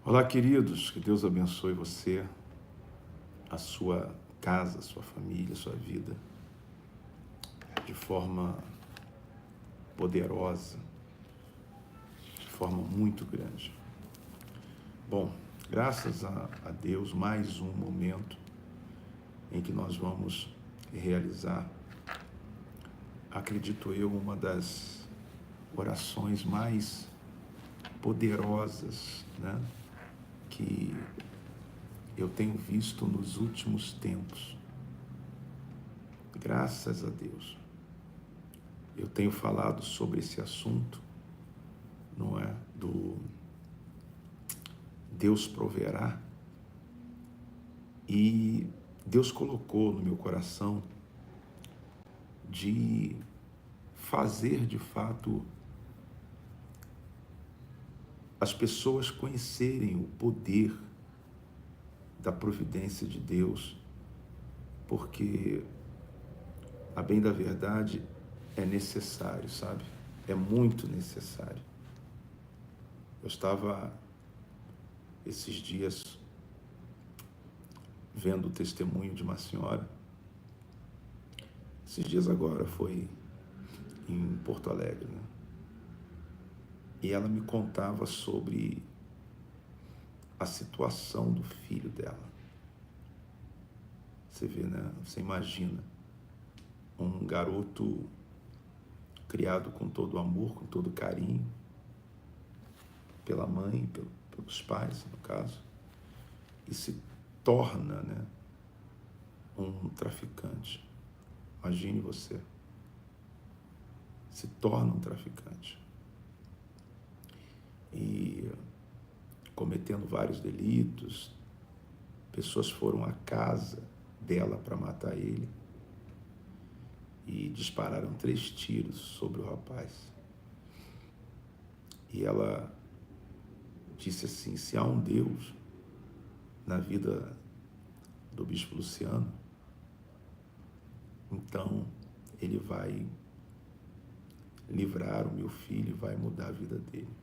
Olá, queridos, que Deus abençoe você, a sua casa, a sua família, a sua vida, de forma poderosa, de forma muito grande. Bom, graças a Deus, mais um momento em que nós vamos realizar, acredito eu, uma das orações mais poderosas, né, que eu tenho visto nos últimos tempos. Graças a Deus. Eu tenho falado sobre esse assunto, não é? Do Deus proverá. E Deus colocou no meu coração de fazer de fato as pessoas conhecerem o poder da providência de Deus, porque, a bem da verdade, é necessário, sabe? É muito necessário. Eu estava esses dias vendo o testemunho de uma senhora. Esses dias agora foi em Porto Alegre, né? E ela me contava sobre a situação do filho dela. Você vê, né? Você imagina um garoto criado com todo amor, com todo carinho, pela mãe, pelos pais, no caso, e se torna, né, um traficante. Imagine você. Se torna um traficante. E cometendo vários delitos, pessoas foram à casa dela para matar ele e dispararam 3 tiros sobre o rapaz. E ela disse assim: se há um Deus na vida do bispo Luciano, então ele vai livrar o meu filho e vai mudar a vida dele.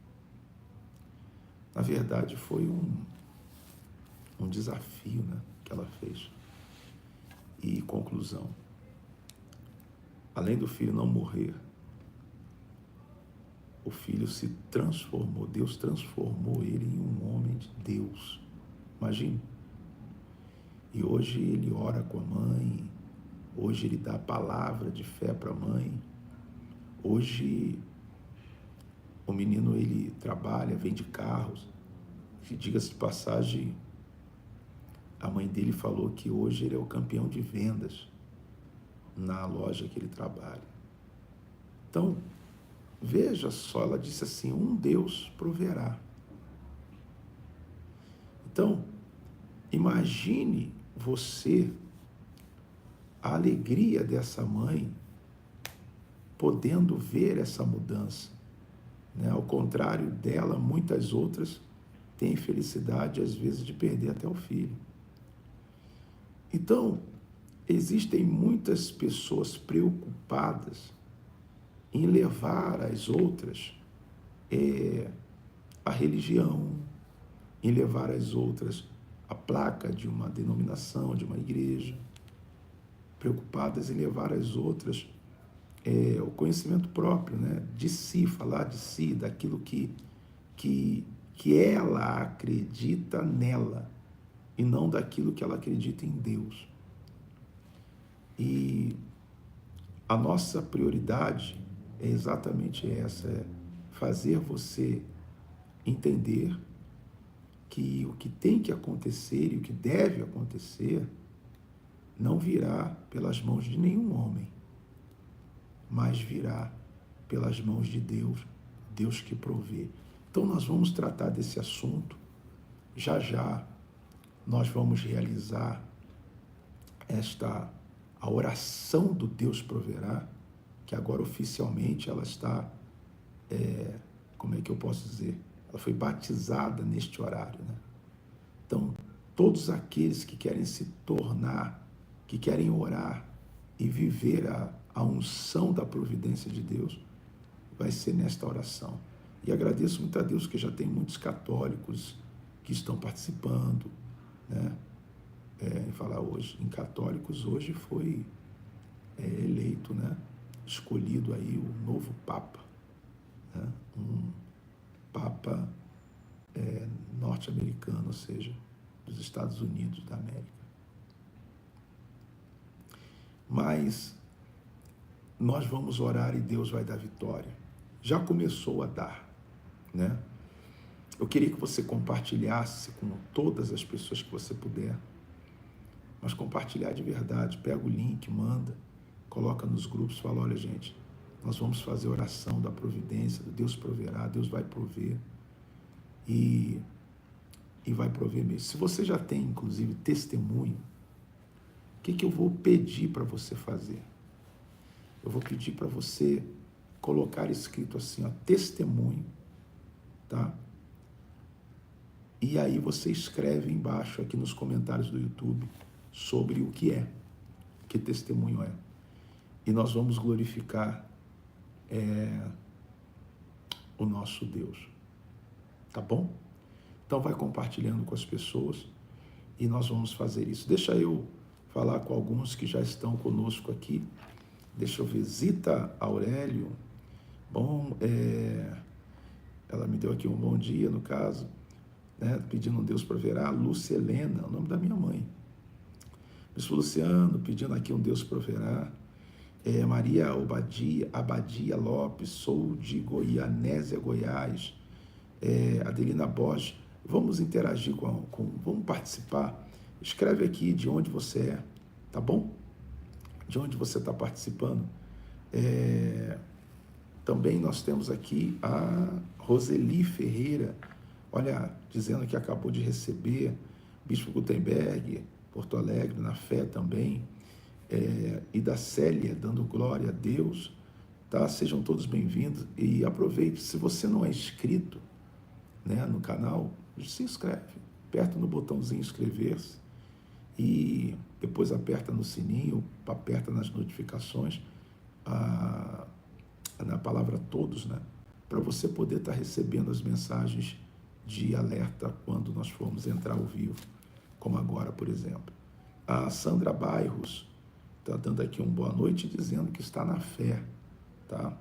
Na verdade, foi um desafio, né, que ela fez. E conclusão: além do filho não morrer, o filho se transformou, Deus transformou ele em um homem de Deus. Imagine. E hoje ele ora com a mãe, hoje ele dá palavra de fé para a mãe, hoje o menino ele trabalha, vende carros. E diga-se de passagem, a mãe dele falou que hoje ele é o campeão de vendas na loja que ele trabalha. Então, veja só, ela disse assim: um Deus proverá. Então, imagine você a alegria dessa mãe podendo ver essa mudança, né? Ao contrário dela, muitas outras têm felicidade, às vezes, de perder até o filho. Então, existem muitas pessoas preocupadas em levar as outras a religião, em levar as outras a placa de uma denominação, de uma igreja, preocupadas em levar as outras o conhecimento próprio, né, de si, falar de si, daquilo que ela acredita nela, e não daquilo que ela acredita em Deus. E a nossa prioridade é exatamente essa, é fazer você entender que o que tem que acontecer e o que deve acontecer não virá pelas mãos de nenhum homem, mas virá pelas mãos de Deus, Deus que provê. Então nós vamos tratar desse assunto. Já já nós vamos realizar a oração do Deus proverá, que agora oficialmente ela está, como é que eu posso dizer? Ela foi batizada neste horário, né? Então, todos aqueles que querem se tornar, que querem orar e viver a unção da providência de Deus, vai ser nesta oração. E agradeço muito a Deus que já tem muitos católicos que estão participando, né? Em falar hoje, em católicos, hoje foi eleito, né? Escolhido aí o novo Papa, né? Um Papa norte-americano, ou seja, dos Estados Unidos da América. Mas nós vamos orar e Deus vai dar vitória. Já começou a dar, né? Eu queria que você compartilhasse com todas as pessoas que você puder, mas compartilhar de verdade. Pega o link, manda, coloca nos grupos, fala, olha gente, nós vamos fazer oração da providência, Deus proverá, Deus vai prover e vai prover mesmo. Se você já tem, inclusive, testemunho, o que eu vou pedir para você fazer? Eu vou pedir para você colocar escrito assim, ó, testemunho, tá? E aí você escreve embaixo aqui nos comentários do YouTube sobre o que testemunho é. E nós vamos glorificar o nosso Deus. Tá bom? Então vai compartilhando com as pessoas e nós vamos fazer isso. Deixa eu falar com alguns que já estão conosco aqui. Deixa eu ver, Zita Aurélio. Bom, ela me deu aqui um bom dia, no caso, né? Pedindo um Deus proverá. Lúcia Helena, o nome da minha mãe. Bispo Luciano, pedindo aqui um Deus proverá. Maria Abadia Lopes, sou de Goianésia, Goiás. Adelina Borges. Vamos interagir vamos participar. Escreve aqui de onde você é, tá bom? De onde você está participando. Também nós temos aqui a Roseli Ferreira, olha, dizendo que acabou de receber, Bispo Gutenberg, Porto Alegre, na fé também, e da Célia, dando glória a Deus, tá? Sejam todos bem-vindos e aproveite, se você não é inscrito, né, no canal, se inscreve, aperta no botãozinho inscrever-se e depois aperta no sininho, aperta nas notificações, na palavra todos, né, para você poder estar recebendo as mensagens de alerta quando nós formos entrar ao vivo, como agora, por exemplo. A Sandra Bairros está dando aqui uma boa noite, dizendo que está na fé, tá?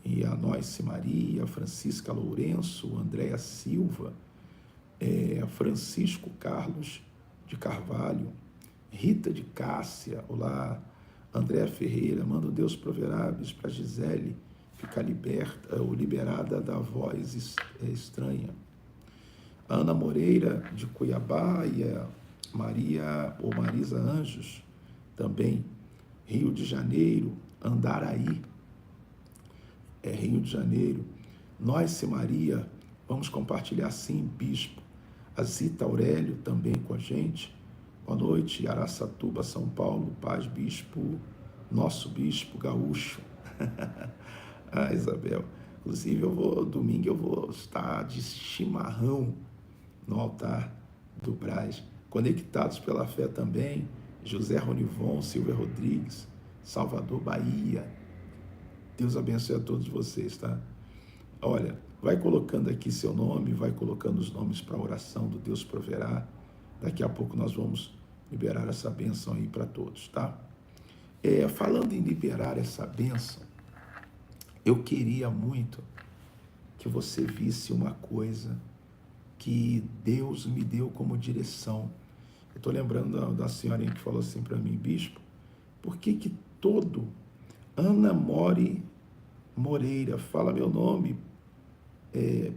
E a Noice Maria, Francisca Lourenço, Andréa Silva, Francisco Carlos de Carvalho, Rita de Cássia, olá, Andréa Ferreira, manda Deus proverá, para Gisele ficar liberta ou liberada da voz estranha. Ana Moreira de Cuiabá e a Marisa Anjos, também, Rio de Janeiro, Andaraí, Rio de Janeiro. Noice Maria, vamos compartilhar sim, Bispo. A Zita Aurélio também com a gente. Boa noite, Araçatuba, São Paulo, paz, Bispo, nosso Bispo Gaúcho. Isabel, inclusive domingo eu vou estar de chimarrão no altar do Brás. Conectados pela fé também, José Ronivon, Silvia Rodrigues, Salvador, Bahia. Deus abençoe a todos vocês, tá? Olha, vai colocando aqui seu nome, vai colocando os nomes para a oração do Deus proverá. Daqui a pouco nós vamos liberar essa bênção aí para todos, tá? Falando em liberar essa bênção, eu queria muito que você visse uma coisa que Deus me deu como direção. Eu estou lembrando da senhorinha que falou assim para mim, Bispo, por que todo Ana Moreira, fala meu nome,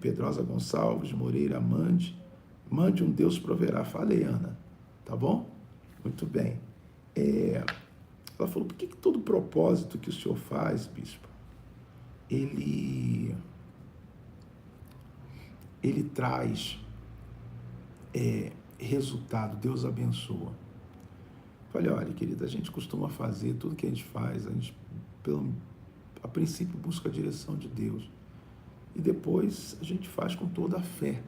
Pedrosa Gonçalves Moreira, mande um Deus proverá. Falei, Ana, tá bom? Muito bem. Ela falou, por que todo propósito que o senhor faz, Bispo, ele traz resultado, Deus abençoa. Falei, olha, querida, a gente costuma fazer tudo que a gente faz, a gente, a princípio, busca a direção de Deus. E depois a gente faz com toda a fé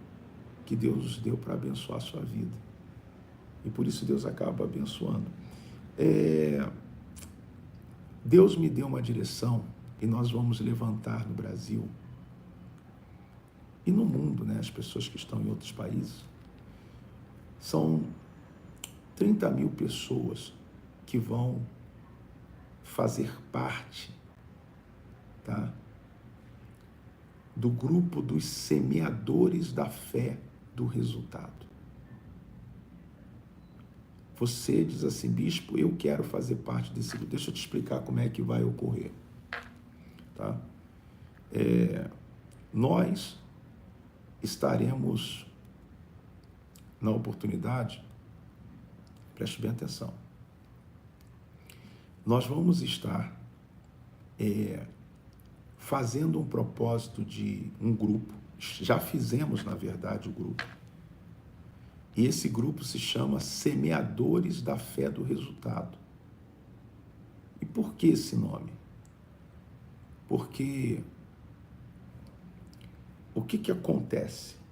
que Deus nos deu para abençoar a sua vida. E por isso Deus acaba abençoando. Deus me deu uma direção e nós vamos levantar no Brasil e no mundo, né, as pessoas que estão em outros países, São 30 mil pessoas que vão fazer parte, tá, do grupo dos semeadores da fé do resultado. Você diz assim: bispo, eu quero fazer parte desse grupo. Deixa eu te explicar como é que vai ocorrer. Tá? Nós estaremos na oportunidade, preste bem atenção, nós vamos estar fazendo um propósito de um grupo, já fizemos, na verdade, o grupo, e esse grupo se chama Semeadores da Fé do Resultado. E por que esse nome? Porque o que acontece?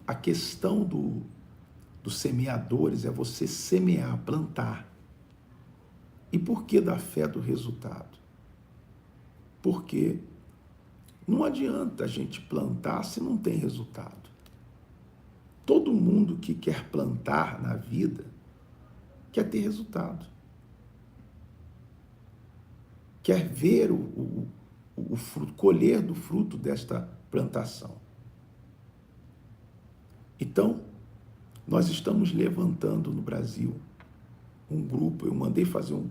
A questão dos semeadores é você semear, plantar. E por que da fé do resultado? Porque não adianta a gente plantar se não tem resultado. Todo mundo que quer plantar na vida quer ter resultado. Quer ver o fruto, colher do fruto desta plantação. Então, nós estamos levantando no Brasil um grupo. Eu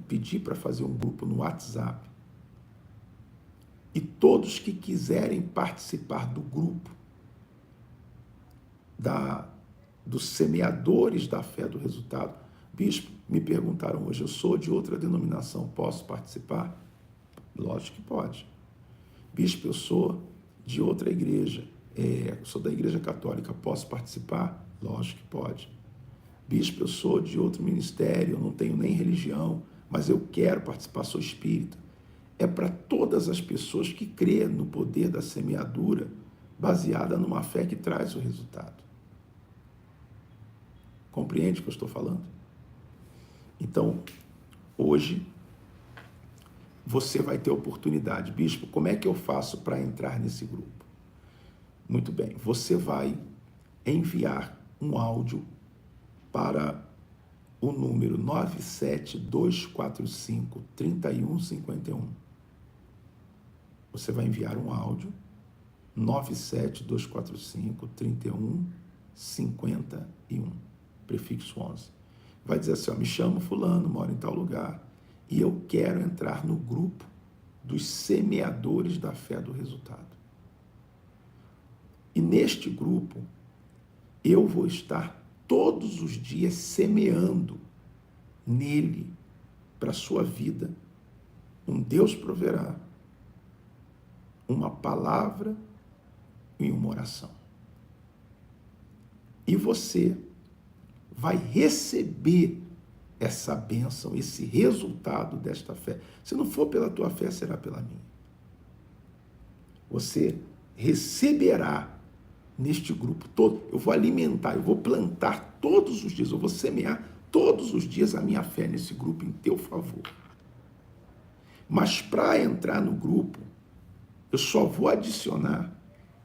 pedi para fazer um grupo no WhatsApp. E todos que quiserem participar do grupo dos semeadores da fé do resultado. Bispo, me perguntaram hoje, eu sou de outra denominação, posso participar? Lógico que pode. Bispo, eu sou de outra igreja, sou da Igreja Católica, posso participar? Lógico que pode. Bispo, eu sou de outro ministério, eu não tenho nem religião, mas eu quero participar, sou espírita. É para todas as pessoas que crêem no poder da semeadura, baseada numa fé que traz o resultado. Compreende o que eu estou falando? Então, hoje, você vai ter oportunidade. Bispo, como é que eu faço para entrar nesse grupo? Muito bem, você vai enviar um áudio para o número 97245-3151. Você vai enviar um áudio, 97245-3151, prefixo 11. Vai dizer assim, me chamo fulano, moro em tal lugar, e eu quero entrar no grupo dos semeadores da fé do resultado. E neste grupo, eu vou estar todos os dias semeando nele, para a sua vida, um Deus proverá, uma palavra e uma oração. E você vai receber essa bênção, esse resultado desta fé. Se não for pela tua fé, será pela minha. Você receberá neste grupo todo. Eu vou alimentar, eu vou plantar todos os dias, eu vou semear todos os dias a minha fé nesse grupo em teu favor. Mas para entrar no grupo, eu só vou adicionar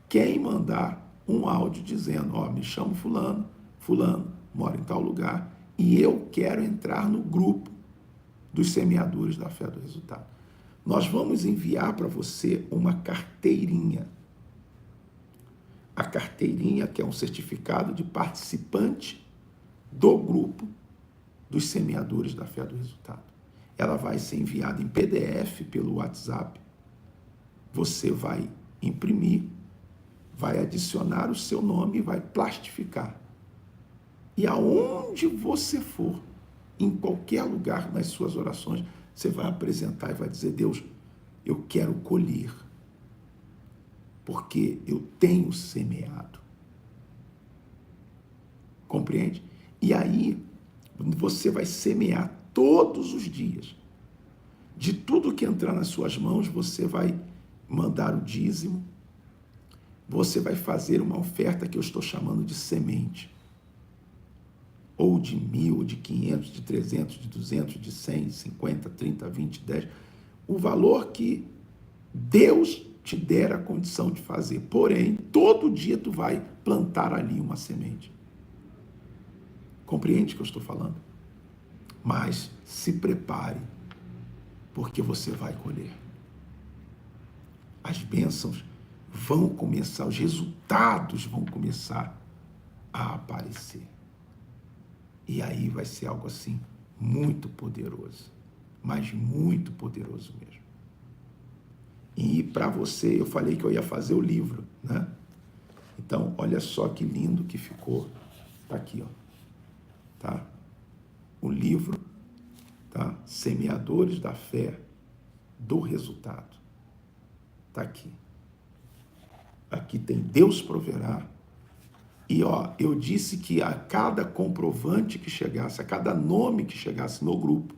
quem mandar um áudio dizendo, me chamo fulano, moro em tal lugar, e eu quero entrar no grupo dos semeadores da fé do resultado. Nós vamos enviar para você uma carteirinha. A carteirinha, que é um certificado de participante do grupo dos semeadores da fé do resultado. Ela vai ser enviada em PDF pelo WhatsApp. Você vai imprimir, vai adicionar o seu nome e vai plastificar. E aonde você for, em qualquer lugar nas suas orações, você vai apresentar e vai dizer, Deus, eu quero colher, porque eu tenho semeado. Compreende? E aí, você vai semear todos os dias. De tudo que entrar nas suas mãos, você vai mandar o dízimo, você vai fazer uma oferta que eu estou chamando de semente. Ou de 1.000, de 500, de 300, de 200, de 100, 50, 30, 20, 10. O valor que Deus te der a condição de fazer. Porém, todo dia tu vai plantar ali uma semente. Compreende o que eu estou falando? Mas se prepare, porque você vai colher. As bênçãos vão começar, os resultados vão começar a aparecer. E aí vai ser algo assim muito poderoso, mas muito poderoso mesmo. E para você, eu falei que eu ia fazer o livro, né? Então, olha só que lindo que ficou. Tá aqui, ó. Tá? O livro, tá? Semeadores da Fé do Resultado. Tá aqui. Aqui tem Deus proverá. E ó, eu disse que a cada comprovante que chegasse, a cada nome que chegasse no grupo,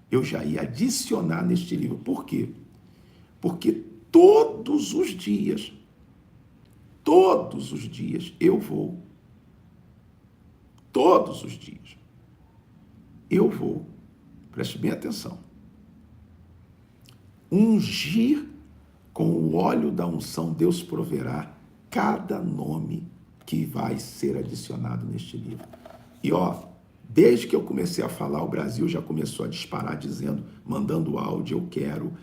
eu já ia adicionar neste livro. Por quê? Porque todos os dias eu vou, preste bem atenção, ungir com o óleo da unção, Deus proverá cada nome que vai ser adicionado neste livro. E ó, desde que eu comecei a falar, o Brasil já começou a disparar dizendo, mandando áudio, eu quero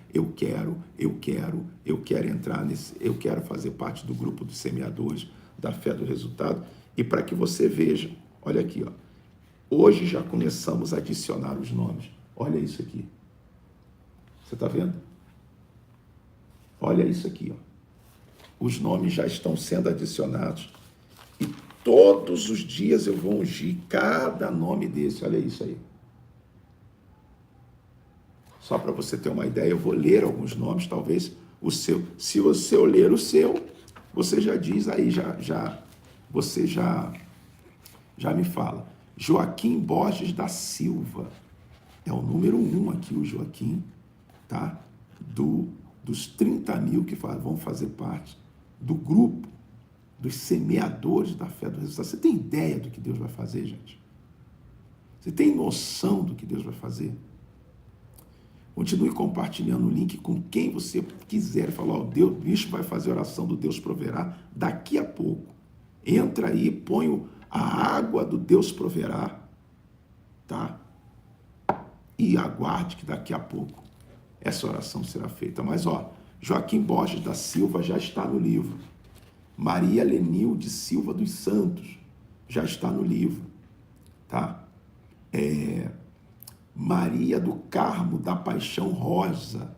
entrar nesse, eu quero fazer parte do grupo dos semeadores da fé do resultado. E para que você veja, olha aqui, ó, hoje já começamos a adicionar os nomes. Olha isso aqui. Você está vendo? Olha isso aqui, ó. Os nomes já estão sendo adicionados. E todos os dias eu vou ungir cada nome desse. Olha isso aí. Só para você ter uma ideia, eu vou ler alguns nomes, talvez o seu. Se você ler o seu, você já diz aí, você já me fala. Joaquim Borges da Silva. É o número 1 aqui, o Joaquim, tá? Dos 30 mil que vão fazer parte do grupo dos semeadores da fé do resultado. Você tem ideia do que Deus vai fazer, gente? Você tem noção do que Deus vai fazer? Continue compartilhando o link com quem você quiser. Falar, ó, Deus, o bicho vai fazer a oração do Deus proverá daqui a pouco. Entra aí, põe a água do Deus proverá, tá? E aguarde que daqui a pouco essa oração será feita. Mas, ó, Joaquim Borges da Silva já está no livro. Maria Lenilde Silva dos Santos já está no livro, tá? Maria do Carmo da Paixão Rocha,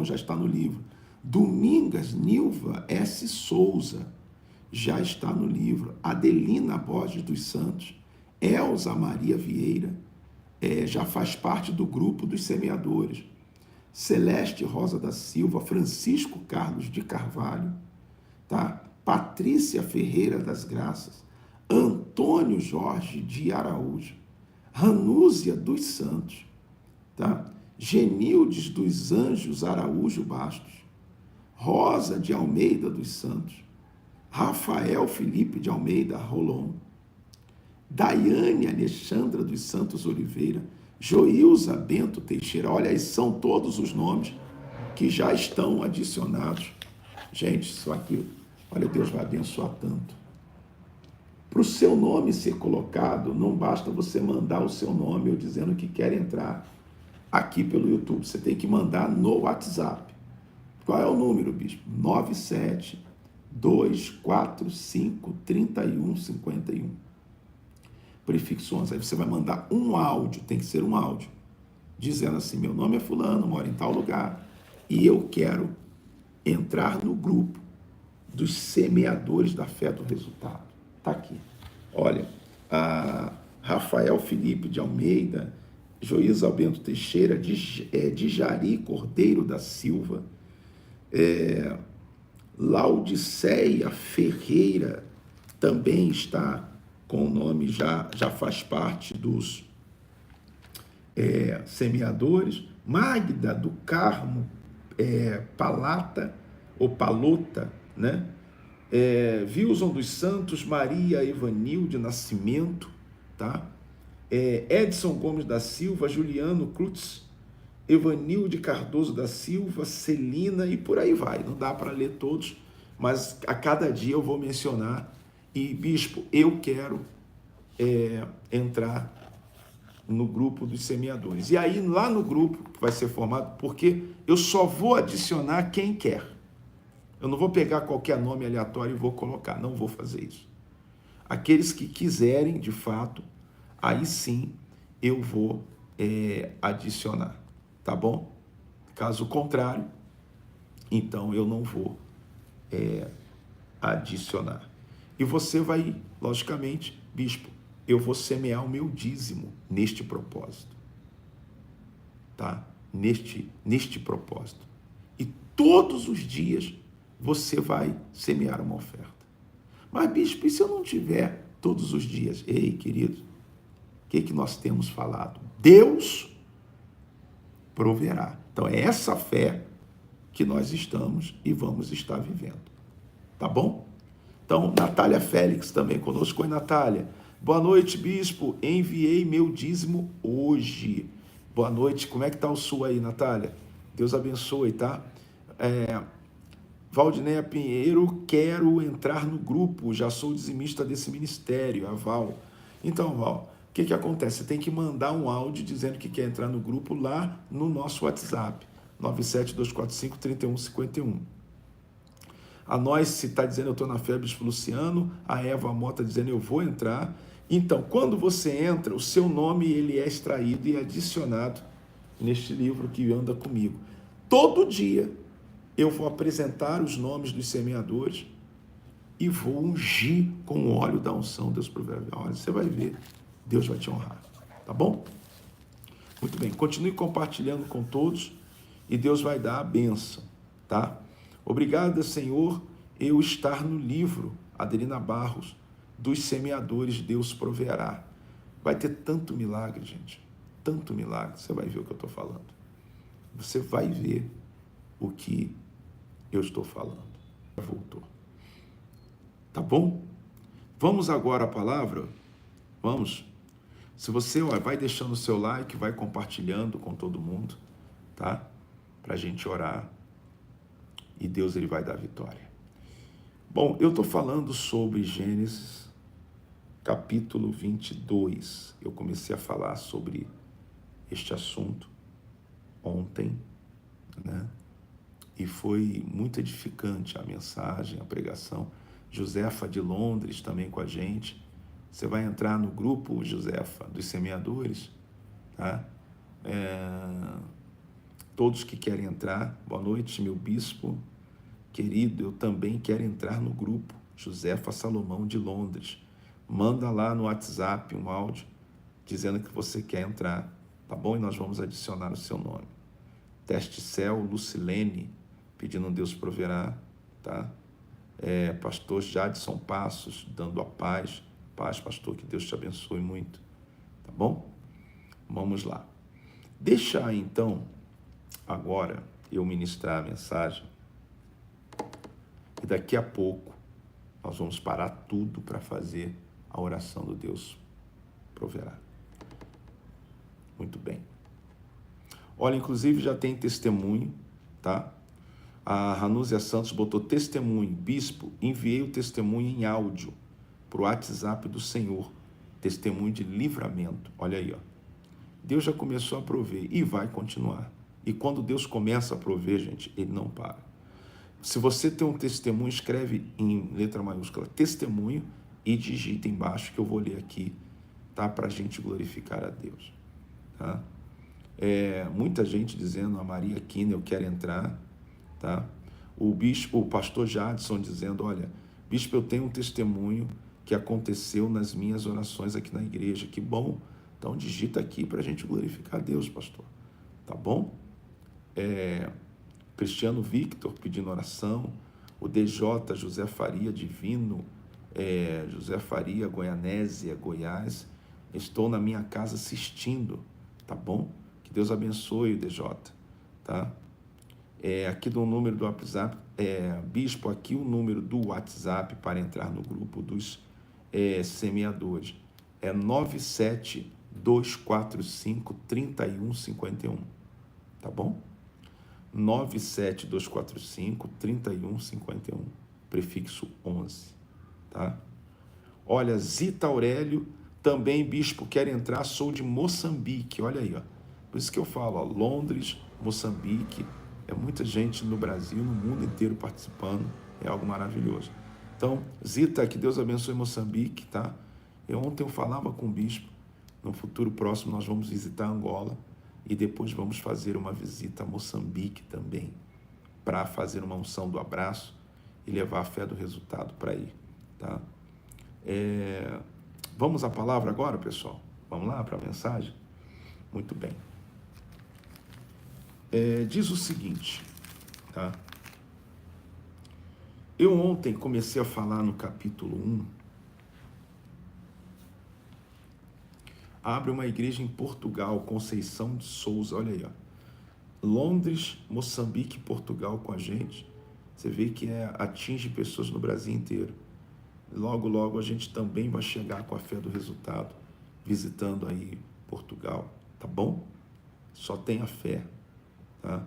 já está no livro. Domingas Nilva S. Souza já está no livro. Adelina Borges dos Santos, Elza Maria Vieira, já faz parte do grupo dos semeadores. Celeste Rosa da Silva, Francisco Carlos de Carvalho, tá? Patrícia Ferreira das Graças, Antônio Jorge de Araújo, Ranúzia dos Santos, tá? Genildes dos Anjos Araújo Bastos, Rosa de Almeida dos Santos, Rafael Felipe de Almeida Rolon, Daiane Alexandra dos Santos Oliveira, Joilza Bento Teixeira. Olha, aí são todos os nomes que já estão adicionados. Gente, isso aqui, olha, Deus vai abençoar tanto. Para o seu nome ser colocado, não basta você mandar o seu nome ou dizendo que quer entrar aqui pelo YouTube. Você tem que mandar no WhatsApp. Qual é o número, bispo? 97-245-3151. Prefixo 11. Aí você vai mandar um áudio, tem que ser um áudio, dizendo assim, meu nome é fulano, moro em tal lugar, e eu quero entrar no grupo dos semeadores da fé do resultado. Está aqui. Olha, a Rafael Felipe de Almeida, Joísa Bento Teixeira, de Jari Cordeiro da Silva, Laudiceia Ferreira também está com o nome, já faz parte dos semeadores. Magda do Carmo Palata, ou Palota, né? Wilson dos Santos, Maria Evanilde Nascimento, tá? Edson Gomes da Silva, Juliano Klutz, Evanilde Cardoso da Silva, Celina e por aí vai. Não dá para ler todos, mas a cada dia eu vou mencionar. E, bispo, eu quero entrar no grupo dos semeadores. E aí, lá no grupo que vai ser formado, porque eu só vou adicionar quem quer. Eu não vou pegar qualquer nome aleatório e vou colocar. Não vou fazer isso. Aqueles que quiserem, de fato, aí sim eu vou adicionar. Tá bom? Caso contrário, então eu não vou adicionar. E você vai, logicamente, bispo, eu vou semear o meu dízimo neste propósito. Tá? Neste propósito. E todos os dias você vai semear uma oferta. Mas, bispo, e se eu não tiver todos os dias? Ei, querido, o que nós temos falado? Deus proverá. Então, é essa fé que nós estamos e vamos estar vivendo. Tá bom? Então, Natália Félix também conosco. Oi, Natália. Boa noite, bispo. Enviei meu dízimo hoje. Boa noite. Como é que tá o sul aí, Natália? Deus abençoe, tá? Valdineia Pinheiro, quero entrar no grupo. Já sou dizimista desse ministério, a Val. Então, Val, o que acontece? Você tem que mandar um áudio dizendo que quer entrar no grupo lá no nosso WhatsApp. 97245-3151. A Noyce está dizendo, eu estou na fé, bispo Luciano. A Eva Mota dizendo, eu vou entrar. Então, quando você entra, o seu nome ele é extraído e adicionado neste livro que anda comigo. Todo dia eu vou apresentar os nomes dos semeadores e vou ungir com o óleo da unção, Deus proverá. Olha, você vai ver, Deus vai te honrar. Tá bom? Muito bem, continue compartilhando com todos e Deus vai dar a bênção, tá? Obrigado, Senhor, eu estar no livro, Adelina Barros, dos semeadores, Deus proverá. Vai ter tanto milagre, gente, tanto milagre, você vai ver o que eu estou falando. Você vai ver o que eu estou falando. Voltou. Tá bom? Vamos agora à palavra? Vamos? Se você vai deixando o seu like, vai compartilhando com todo mundo, tá? Para a gente orar e Deus ele vai dar vitória. Bom, eu estou falando sobre Gênesis, capítulo 22. Eu comecei a falar sobre este assunto ontem, né? E foi muito edificante a mensagem, a pregação. Josefa de Londres também com a gente. Você vai entrar no grupo, Josefa, dos semeadores, tá? Todos que querem entrar, boa noite, meu bispo querido, eu também quero entrar no grupo, Josefa Salomão de Londres. Manda lá no WhatsApp um áudio dizendo que você quer entrar, tá bom? E nós vamos adicionar o seu nome. Teste Céu, Lucilene, pedindo Deus proverá, tá? Pastor Jadson Passos, dando a paz. Paz, pastor, que Deus te abençoe muito, tá bom? Vamos lá. Deixa então, agora, eu ministrar a mensagem e daqui a pouco nós vamos parar tudo para fazer a oração do Deus proverá. Muito bem. Olha, inclusive já tem testemunho, tá? A Ranúzia Santos botou testemunho. Bispo, enviei o testemunho em áudio para o WhatsApp do Senhor. Testemunho de livramento. Olha aí, ó. Deus já começou a prover e vai continuar. E quando Deus começa a prover, gente, ele não para. Se você tem um testemunho, escreve em letra maiúscula testemunho e digita embaixo que eu vou ler aqui, tá? Para a gente glorificar a Deus, tá? Muita gente dizendo, a Maria Quina, eu quero entrar, tá? O pastor Jadson dizendo, olha, bispo, eu tenho um testemunho que aconteceu nas minhas orações aqui na igreja, que bom, então digita aqui para a gente glorificar a Deus, pastor, tá bom? Cristiano Victor pedindo oração, o DJ José Faria Divino, José Faria, Goianésia, Goiás, estou na minha casa assistindo, tá bom? Que Deus abençoe o DJ, tá? Aqui do número do WhatsApp, bispo, aqui o número do WhatsApp para entrar no grupo dos semeadores é 97245-3151, tá bom? 97245-3151, prefixo 11, tá? Olha, Zita Aurélio, também bispo, quer entrar, sou de Moçambique, olha aí, ó. Por isso que eu falo, ó, Londres, Moçambique, é muita gente no Brasil, no mundo inteiro participando, é algo maravilhoso. Então, Zita, que Deus abençoe Moçambique, tá? Ontem eu falava com o bispo, no futuro próximo nós vamos visitar Angola e depois vamos fazer uma visita a Moçambique também, para fazer uma unção do abraço e levar a fé do resultado para aí, tá? Vamos à palavra agora, pessoal? Vamos lá para a mensagem? Muito bem. Diz o seguinte, tá? Eu ontem comecei a falar no capítulo 1. Abre uma igreja em Portugal, Conceição de Souza, olha aí, ó. Londres, Moçambique, Portugal com a gente. Você vê que atinge pessoas no Brasil inteiro. Logo, logo a gente também vai chegar com a fé do resultado, visitando aí Portugal, tá bom? Só tenha fé, tá?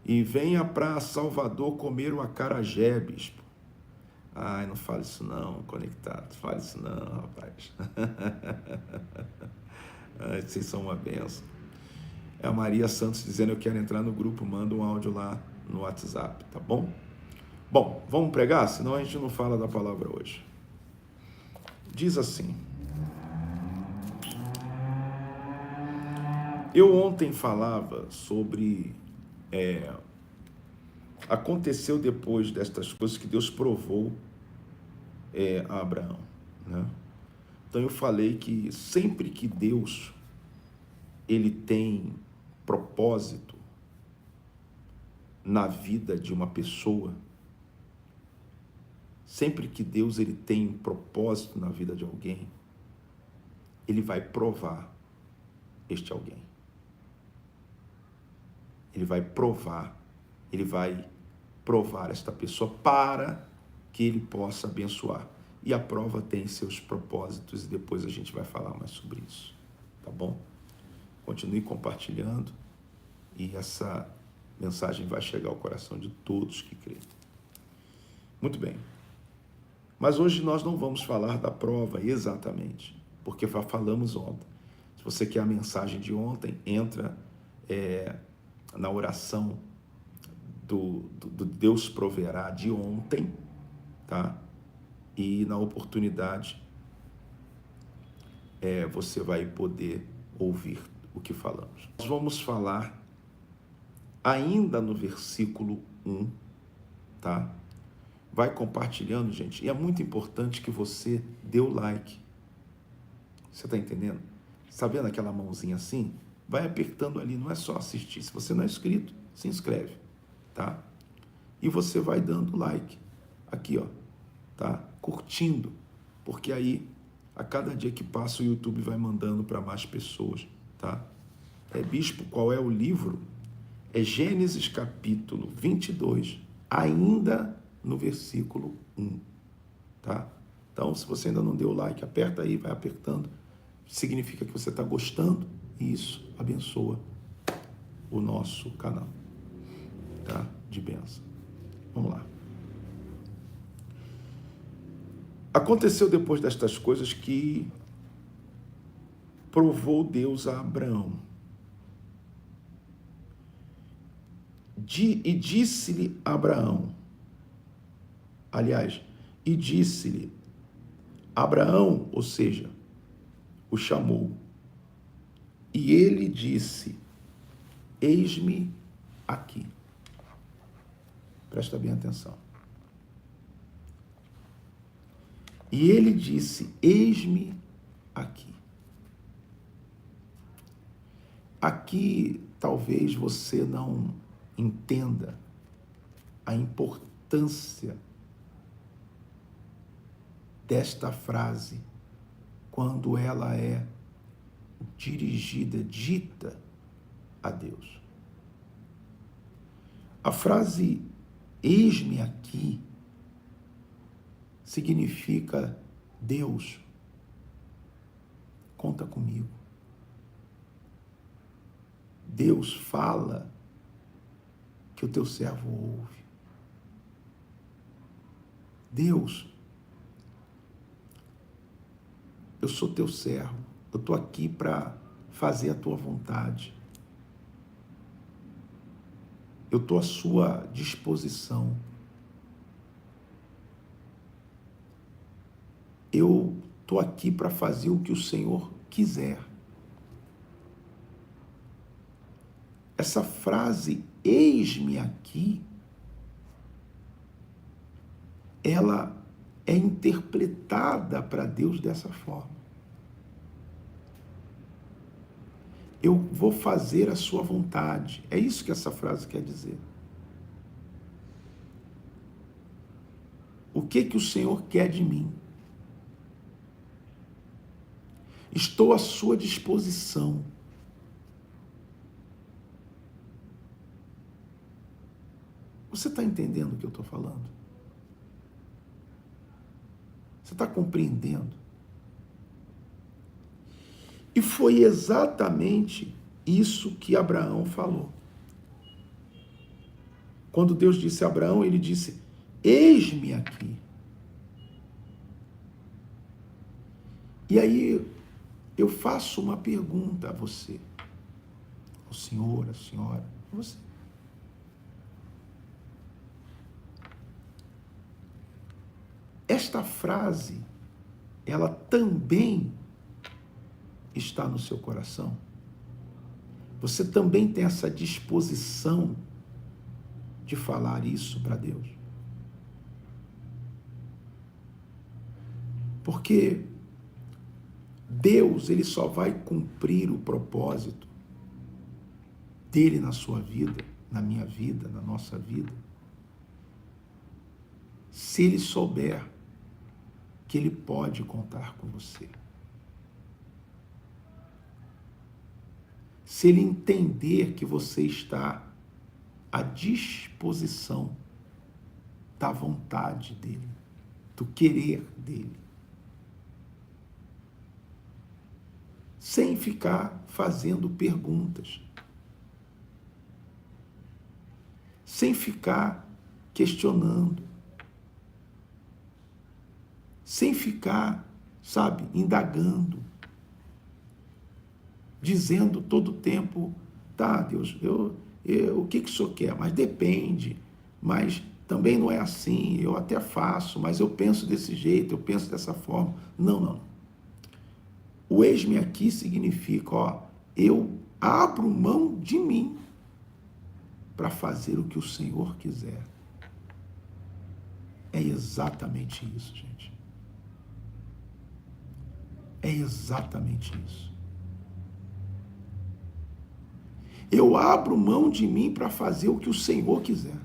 E venha para Salvador comer o acarajé, bispo. Ai, não fale isso não, conectado, fale isso não, rapaz. Ai, vocês são uma benção. É a Maria Santos dizendo, eu quero entrar no grupo, manda um áudio lá no WhatsApp, tá bom? Bom, vamos pregar? Senão a gente não fala da palavra hoje. Diz assim, eu ontem falava sobre, aconteceu depois destas coisas que Deus provou a Abraão, né? Então eu falei que sempre que Deus, ele tem propósito na vida de uma pessoa, sempre que Deus ele tem um propósito na vida de alguém, ele vai provar este alguém. Ele vai provar esta pessoa para que ele possa abençoar. E a prova tem seus propósitos e depois a gente vai falar mais sobre isso, tá bom? Continue compartilhando e essa mensagem vai chegar ao coração de todos que creem. Muito bem. Mas hoje nós não vamos falar da prova exatamente, porque falamos ontem. Se você quer a mensagem de ontem, entra na oração do Deus proverá de ontem, tá? E na oportunidade você vai poder ouvir o que falamos. Nós vamos falar ainda no versículo 1, tá? Vai compartilhando, gente. E é muito importante que você dê o like. Você está entendendo? Está vendo aquela mãozinha assim? Vai apertando ali, não é só assistir. Se você não é inscrito, se inscreve, tá? E você vai dando like. Aqui, ó, tá? Curtindo. Porque aí, a cada dia que passa, o YouTube vai mandando para mais pessoas, tá? Bispo, qual é o livro? É Gênesis capítulo 22, ainda no versículo 1, tá? Então, se você ainda não deu o like, aperta aí, vai apertando. Significa que você está gostando e isso abençoa o nosso canal, tá? De bênção. Vamos lá. Aconteceu depois destas coisas que provou Deus a Abraão. E disse-lhe Abraão, aliás, e disse-lhe Abraão, ou seja, o chamou, e ele disse, eis-me aqui. Presta bem atenção. E ele disse, eis-me aqui. Aqui talvez você não entenda a importância desta frase quando ela é dirigida, dita a Deus. A frase eis-me aqui significa Deus, conta comigo. Deus fala que o teu servo ouve. Deus, eu sou teu servo, eu estou aqui para fazer a tua vontade. Eu estou à sua disposição. Eu estou aqui para fazer o que o Senhor quiser. Essa frase, eis-me aqui, ela é interpretada para Deus dessa forma. Eu vou fazer a sua vontade. É isso que essa frase quer dizer. O que o Senhor quer de mim? Estou à sua disposição. Você está entendendo o que eu estou falando? Você está compreendendo? E foi exatamente isso que Abraão falou. Quando Deus disse a Abraão, ele disse, eis-me aqui. E aí eu faço uma pergunta a você, ao senhor, a senhora, a você. Esta frase, ela também está no seu coração? Você também tem essa disposição de falar isso para Deus? Porque Deus, ele só vai cumprir o propósito dele na sua vida, na minha vida, na nossa vida, se ele souber que ele pode contar com você. Se ele entender que você está à disposição da vontade dele, do querer dele, sem ficar fazendo perguntas, sem ficar questionando, sem ficar, indagando, dizendo todo o tempo, tá, Deus, o que o Senhor quer? Mas depende, mas também não é assim, eu até faço, mas eu penso desse jeito, eu penso dessa forma. Não. O eis-me aqui significa, eu abro mão de mim para fazer o que o Senhor quiser. É exatamente isso, gente. É exatamente isso. Eu abro mão de mim para fazer o que o Senhor quiser.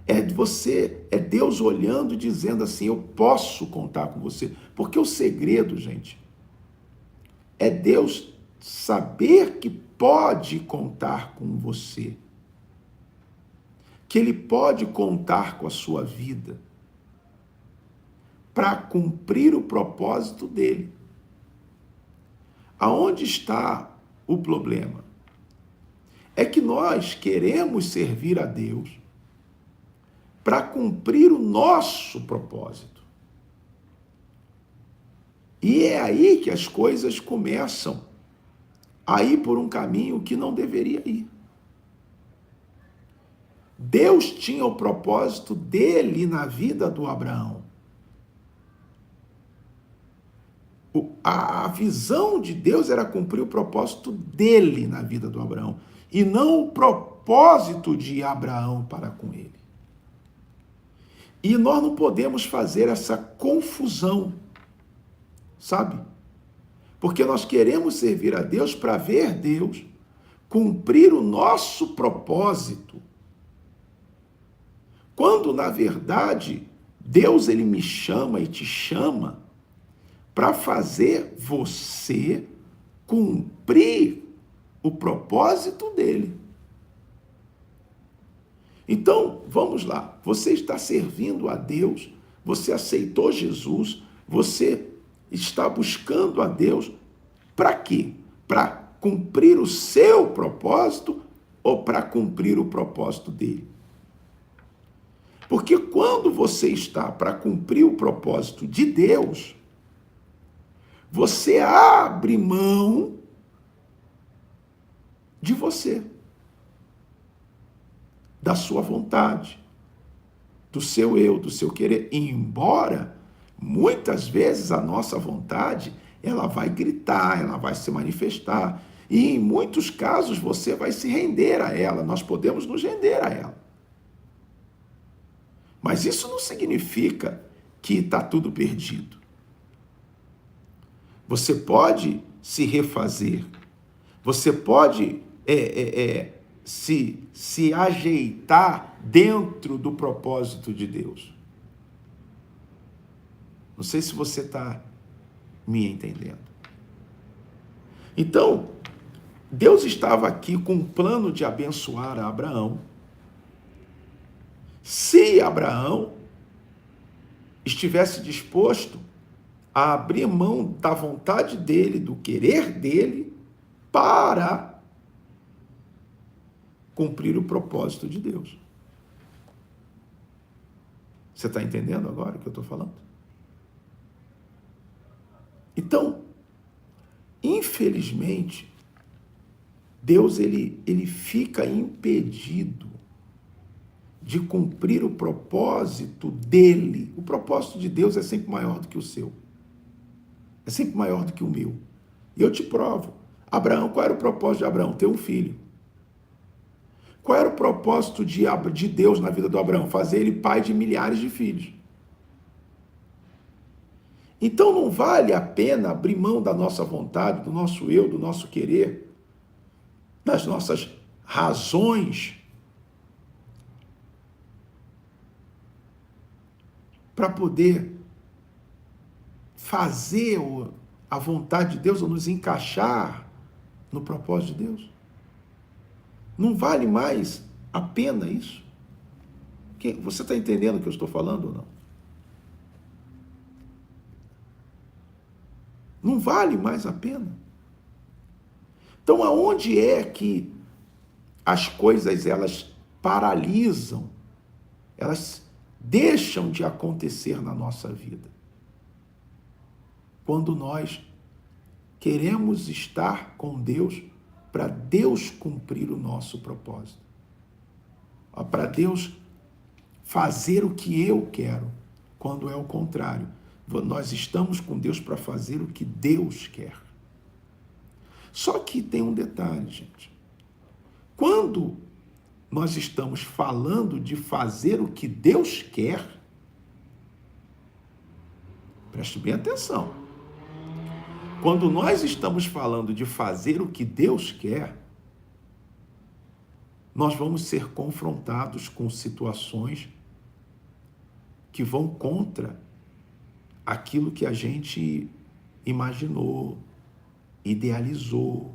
É Deus olhando e dizendo assim, eu posso contar com você. Porque o segredo, gente, é Deus saber que pode contar com você. Que Ele pode contar com a sua vida para cumprir o propósito dele. Aonde está o problema? É que nós queremos servir a Deus para cumprir o nosso propósito. E é aí que as coisas começam a ir por um caminho que não deveria ir. Deus tinha o propósito dele na vida do Abraão. A visão de Deus era cumprir o propósito dele na vida do Abraão, e não o propósito de Abraão para com ele. E nós não podemos fazer essa confusão, sabe? Porque nós queremos servir a Deus para ver Deus cumprir o nosso propósito. Quando, na verdade, Deus ele me chama e te chama para fazer você cumprir o propósito dele. Então, vamos lá. Você está servindo a Deus, você aceitou Jesus, você está buscando a Deus para quê? Para cumprir o seu propósito ou para cumprir o propósito dele? Porque quando você está para cumprir o propósito de Deus, você abre mão de você, da sua vontade, do seu eu, do seu querer. Embora, muitas vezes, a nossa vontade, ela vai gritar, ela vai se manifestar. E, em muitos casos, você vai se render a ela. Nós podemos nos render a ela. Mas isso não significa que está tudo perdido. Você pode se refazer. Você pode se ajeitar dentro do propósito de Deus. Não sei se você está me entendendo. Então, Deus estava aqui com um plano de abençoar a Abraão. Se Abraão estivesse disposto a abrir mão da vontade dele, do querer dele, para cumprir o propósito de Deus. Você está entendendo agora o que eu estou falando? Então, infelizmente, Deus ele fica impedido de cumprir o propósito dele. O propósito de Deus é sempre maior do que o seu. É sempre maior do que o meu. E eu te provo. Abraão, qual era o propósito de Abraão? Ter um filho. Qual era o propósito de Deus na vida do Abraão? Fazer ele pai de milhares de filhos. Então não vale a pena abrir mão da nossa vontade, do nosso eu, do nosso querer, das nossas razões, para poder fazer a vontade de Deus ou nos encaixar no propósito de Deus. Não vale mais a pena isso? Você está entendendo o que eu estou falando ou não? Não vale mais a pena. Então, aonde é que as coisas elas paralisam, elas deixam de acontecer na nossa vida? Quando nós queremos estar com Deus para Deus cumprir o nosso propósito. Para Deus fazer o que eu quero, quando é o contrário. Nós estamos com Deus para fazer o que Deus quer. Só que tem um detalhe, gente. Quando nós estamos falando de fazer o que Deus quer, preste bem atenção. Quando nós estamos falando de fazer o que Deus quer, nós vamos ser confrontados com situações que vão contra aquilo que a gente imaginou, idealizou,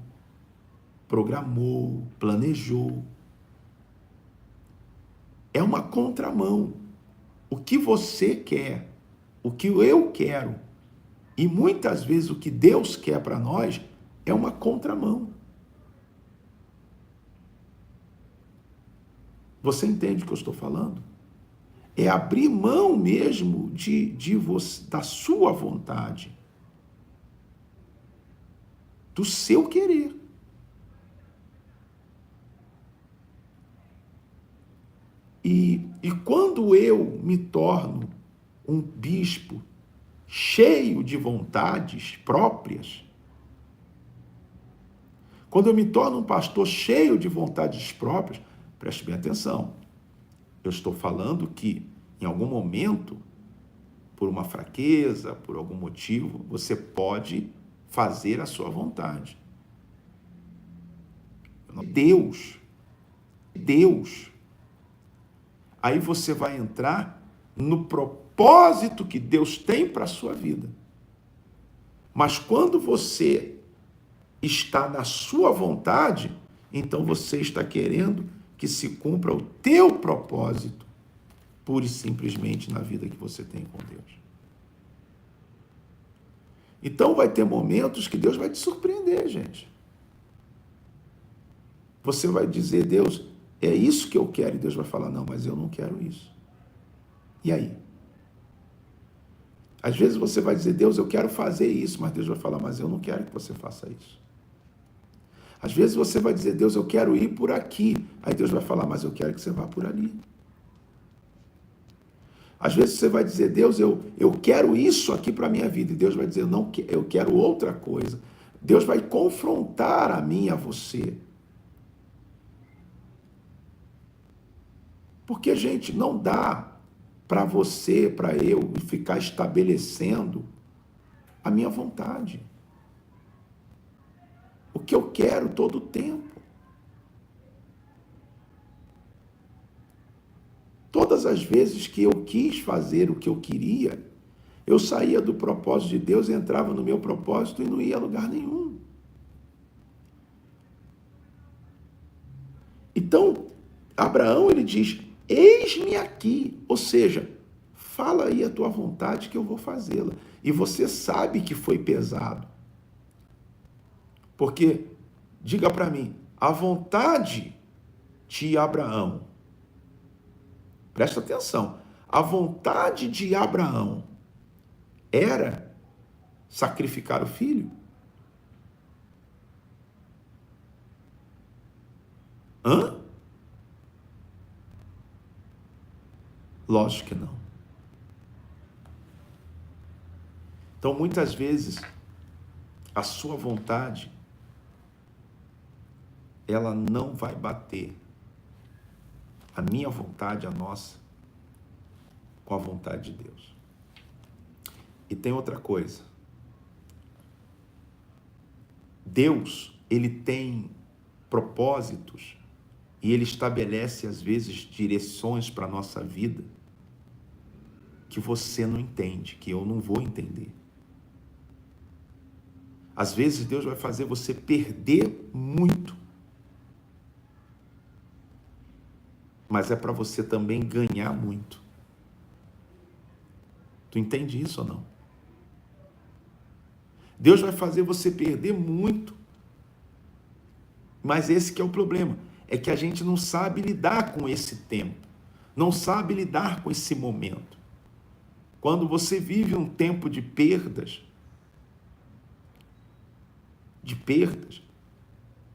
programou, planejou. É uma contramão. O que você quer, o que eu quero, e muitas vezes o que Deus quer para nós é uma contramão. Você entende o que eu estou falando? É abrir mão mesmo da sua vontade, do seu querer. E quando eu me torno um bispo cheio de vontades próprias, quando eu me torno um pastor cheio de vontades próprias, preste bem atenção, eu estou falando que, em algum momento, por uma fraqueza, por algum motivo, você pode fazer a sua vontade. Deus. Aí você vai entrar no propósito que Deus tem para a sua vida. Mas quando você está na sua vontade, então você está querendo que se cumpra o teu propósito, pura e simplesmente na vida que você tem com Deus. Então vai ter momentos que Deus vai te surpreender, gente. Você vai dizer, Deus, é isso que eu quero. E Deus vai falar, não, mas eu não quero isso. E aí? Às vezes você vai dizer, Deus, eu quero fazer isso, mas Deus vai falar, mas eu não quero que você faça isso. Às vezes você vai dizer, Deus, eu quero ir por aqui. Aí Deus vai falar, mas eu quero que você vá por ali. Às vezes você vai dizer, Deus, eu quero isso aqui para a minha vida. E Deus vai dizer, não, eu quero outra coisa. Deus vai confrontar a mim e a você. Porque, gente, não dá para você, para eu, ficar estabelecendo a minha vontade. O que eu quero todo o tempo. Todas as vezes que eu quis fazer o que eu queria, eu saía do propósito de Deus, entrava no meu propósito e não ia a lugar nenhum. Então, Abraão, ele diz, eis-me aqui, ou seja, fala aí a tua vontade que eu vou fazê-la. E você sabe que foi pesado. Porque, diga para mim, a vontade de Abraão, presta atenção, a vontade de Abraão era sacrificar o filho? Hã? Lógico que não. Então, muitas vezes, a sua vontade, ela não vai bater a minha vontade, a nossa, com a vontade de Deus. E tem outra coisa. Deus, ele tem propósitos e ele estabelece, às vezes, direções para a nossa vida que você não entende, que eu não vou entender. Às vezes, Deus vai fazer você perder muito. Mas é para você também ganhar muito. Tu entende isso ou não? Deus vai fazer você perder muito. Mas esse que é o problema. É que a gente não sabe lidar com esse tempo. Não sabe lidar com esse momento. Quando você vive um tempo de perdas,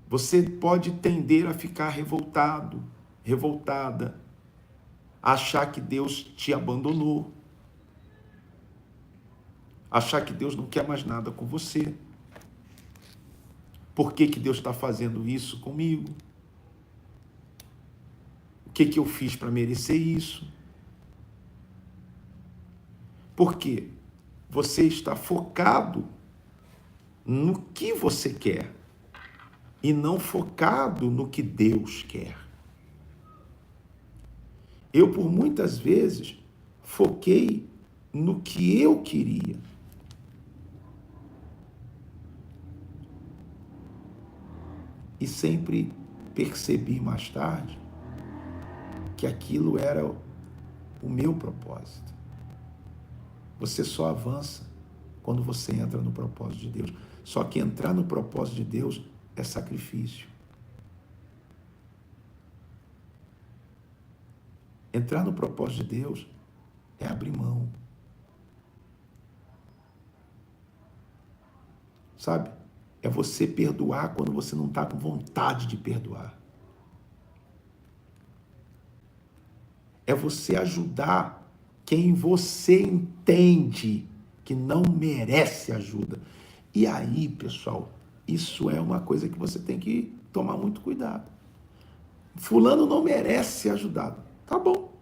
você pode tender a ficar revoltado, revoltada, a achar que Deus te abandonou, achar que Deus não quer mais nada com você. Por que Deus está fazendo isso comigo? O que eu fiz para merecer isso? Porque você está focado no que você quer e não focado no que Deus quer. Eu, por muitas vezes, foquei no que eu queria. E sempre percebi mais tarde que aquilo era o meu propósito. Você só avança quando você entra no propósito de Deus. Só que entrar no propósito de Deus é sacrifício. Entrar no propósito de Deus é abrir mão. Sabe? É você perdoar quando você não está com vontade de perdoar. É você ajudar quem você entende que não merece ajuda. E aí, pessoal, isso é uma coisa que você tem que tomar muito cuidado. Fulano não merece ser ajudado. Tá bom.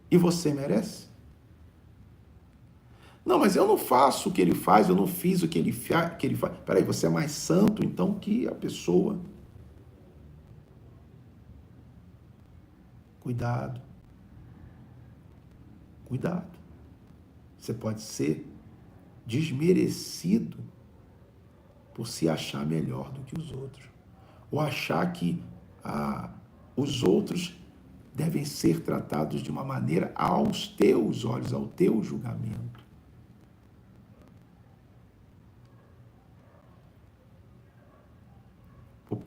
E você merece? Não, mas eu não faço o que ele faz, eu não fiz o que ele faz. Peraí, você é mais santo, então, que a pessoa. Cuidado. Cuidado. Você pode ser desmerecido por se achar melhor do que os outros. Ou achar que os outros devem ser tratados de uma maneira aos teus olhos, ao teu julgamento.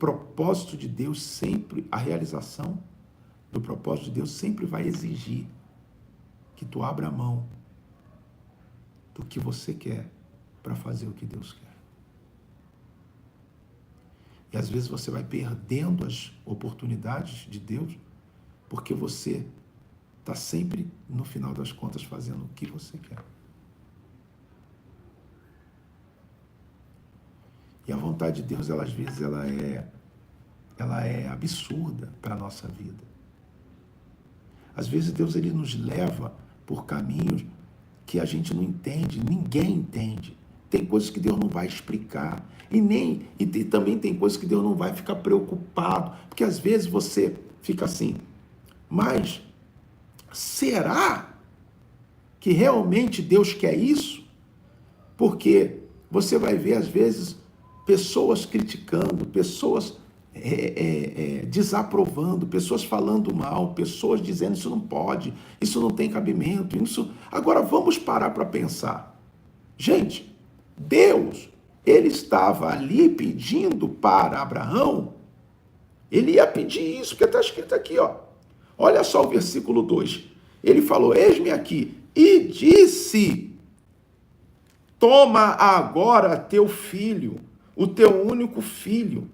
propósito de Deus sempre, a realização do propósito de Deus sempre vai exigir que tu abra a mão do que você quer para fazer o que Deus quer. E às vezes você vai perdendo as oportunidades de Deus porque você está sempre, no final das contas, fazendo o que você quer. E a vontade de Deus, ela, às vezes, ela é absurda para a nossa vida. Às vezes Deus ele nos leva por caminhos que a gente não entende, ninguém entende. Tem coisas que Deus não vai explicar. E também tem coisas que Deus não vai ficar preocupado. Porque às vezes você fica assim, mas será que realmente Deus quer isso? Porque você vai ver às vezes pessoas criticando, pessoas desaprovando, pessoas falando mal, pessoas dizendo isso não pode, isso não tem cabimento, isso... Agora vamos parar para pensar. Gente, Deus, ele estava ali pedindo para Abraão, ele ia pedir isso, porque está escrito aqui, ó. Olha só o versículo 2. Ele falou, eis-me aqui, e disse, toma agora teu filho, o teu único filho,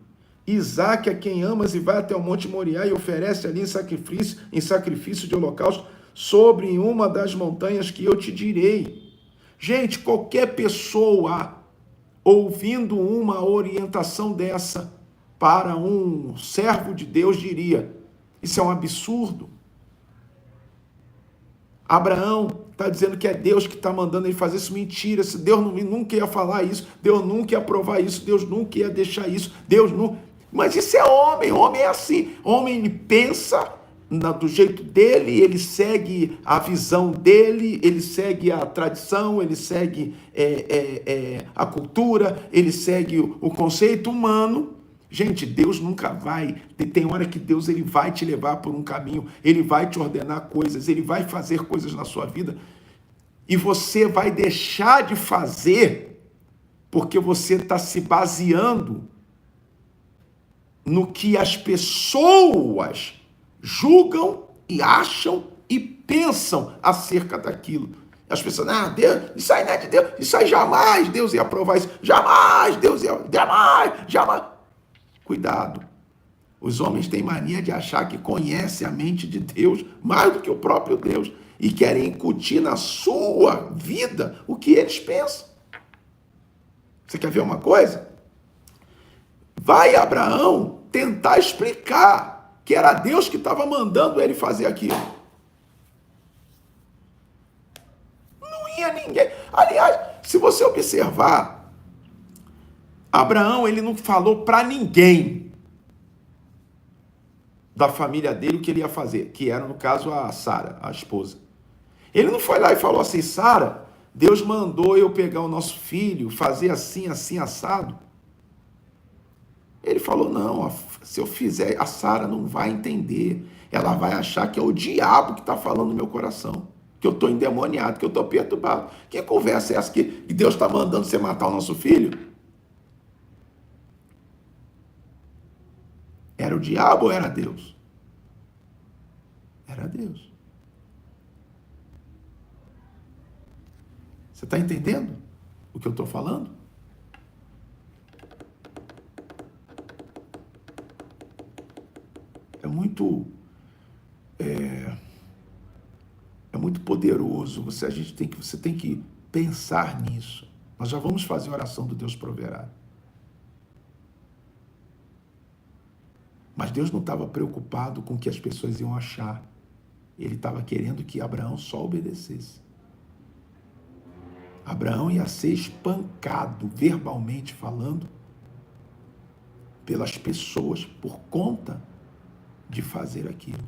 Isaque, a quem amas, e vai até o monte Moriá e oferece ali em sacrifício de holocausto sobre uma das montanhas que eu te direi. Gente, qualquer pessoa ouvindo uma orientação dessa para um servo de Deus diria, isso é um absurdo. Abraão está dizendo que é Deus que está mandando ele fazer isso. Mentira, Deus nunca ia falar isso, Deus nunca ia aprovar isso, Deus nunca ia deixar isso, Deus não... Mas isso é homem, homem é assim, homem ele pensa do jeito dele, ele segue a visão dele, ele segue a tradição, ele segue a cultura, ele segue o conceito humano. Gente, Deus nunca vai, tem hora que Deus ele vai te levar por um caminho, ele vai te ordenar coisas, ele vai fazer coisas na sua vida, e você vai deixar de fazer, porque você está se baseando no que as pessoas julgam e acham e pensam acerca daquilo. As pessoas, Deus, isso aí não é de Deus, isso aí jamais Deus ia aprovar isso, jamais, Deus ia, jamais. Cuidado. Os homens têm mania de achar que conhecem a mente de Deus mais do que o próprio Deus e querem incutir na sua vida o que eles pensam. Você quer ver uma coisa? Vai Abraão tentar explicar que era Deus que estava mandando ele fazer aquilo. Não ia ninguém. Aliás, se você observar, Abraão ele não falou para ninguém da família dele o que ele ia fazer, que era, no caso, a Sara, a esposa. Ele não foi lá e falou assim, Sara, Deus mandou eu pegar o nosso filho, fazer assim, assim, assado. Ele falou, não, se eu fizer, a Sara não vai entender. Ela vai achar que é o diabo que está falando no meu coração, que eu estou endemoniado, que eu estou perturbado. Que conversa é essa que Deus está mandando você matar o nosso filho? Era o diabo ou era Deus? Era Deus. Você está entendendo o que eu estou falando? É muito poderoso. Você tem que pensar nisso. Nós já vamos fazer a oração do Deus proverá. Mas Deus não estava preocupado com o que as pessoas iam achar. Ele estava querendo que Abraão só obedecesse. Abraão ia ser espancado, verbalmente falando, pelas pessoas por conta de fazer aquilo.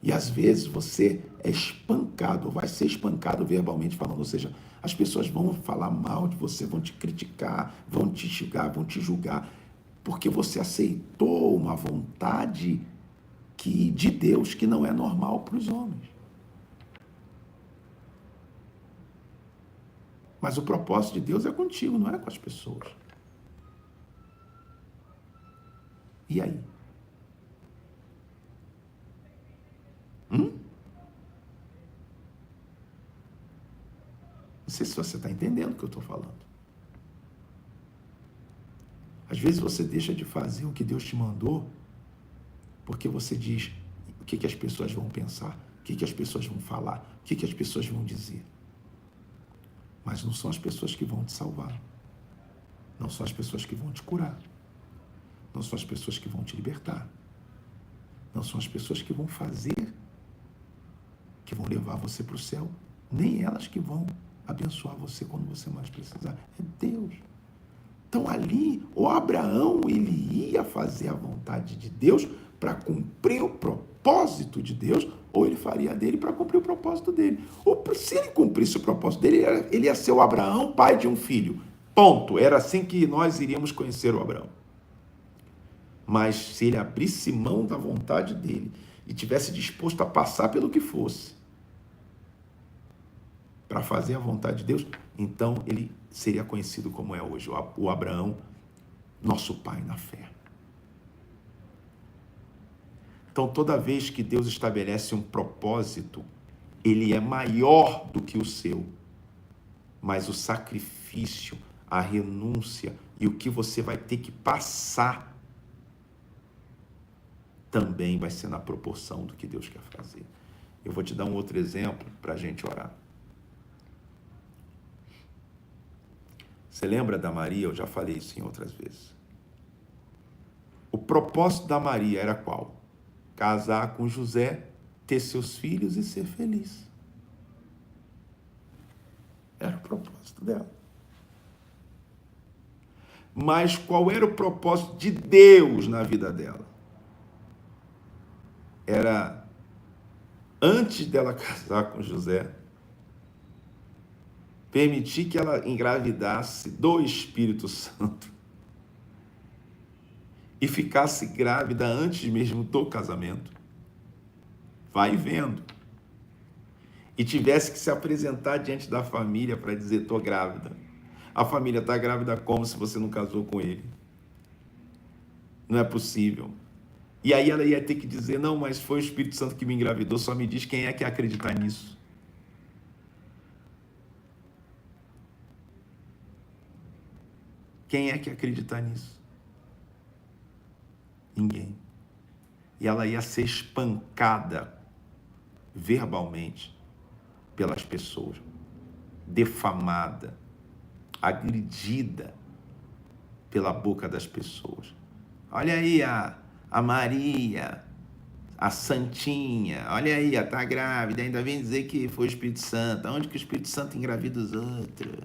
E às vezes você é espancado, vai ser espancado verbalmente falando, ou seja, as pessoas vão falar mal de você, vão te criticar, vão te xingar, vão te julgar, porque você aceitou uma vontade de Deus que não é normal para os homens. Mas o propósito de Deus é contigo, não é com as pessoas. E aí? Não sei se você está entendendo o que eu estou falando. Às vezes você deixa de fazer o que Deus te mandou porque você diz o que as pessoas vão pensar, o que as pessoas vão falar, o que as pessoas vão dizer. Mas não são as pessoas que vão te salvar. Não são as pessoas que vão te curar. Não são as pessoas que vão te libertar. Não são as pessoas que vão fazer, que vão levar você para o céu. Nem elas que vão abençoar você quando você mais precisar. É Deus. Então ali, o Abraão, ele ia fazer a vontade de Deus para cumprir o propósito de Deus, ou ele faria dele para cumprir o propósito dele. Ou se ele cumprisse o propósito dele, ele ia ser o Abraão, pai de um filho. Ponto. Era assim que nós iríamos conhecer o Abraão. Mas se ele abrisse mão da vontade dele e tivesse disposto a passar pelo que fosse para fazer a vontade de Deus, então ele seria conhecido como é hoje, o Abraão, nosso pai na fé. Então, toda vez que Deus estabelece um propósito, ele é maior do que o seu. Mas o sacrifício, a renúncia e o que você vai ter que passar também vai ser na proporção do que Deus quer fazer. Eu vou te dar um outro exemplo para a gente orar. Você lembra da Maria? Eu já falei isso em outras vezes. O propósito da Maria era qual? Casar com José, ter seus filhos e ser feliz. Era o propósito dela. Mas qual era o propósito de Deus na vida dela? Era, antes dela casar com José, permitir que ela engravidasse do Espírito Santo e ficasse grávida antes mesmo do casamento. Vai vendo. E tivesse que se apresentar diante da família para dizer, estou grávida. A família está grávida como se você não casou com ele? Não é possível. E aí ela ia ter que dizer, não, mas foi o Espírito Santo que me engravidou, só me diz quem é que ia acreditar nisso. Quem é que ia acreditar nisso? Ninguém. E ela ia ser espancada verbalmente pelas pessoas, defamada, agredida pela boca das pessoas. Olha aí a Maria, a Santinha, olha aí, está grávida, ainda vem dizer que foi o Espírito Santo. Onde que o Espírito Santo engravida os outros?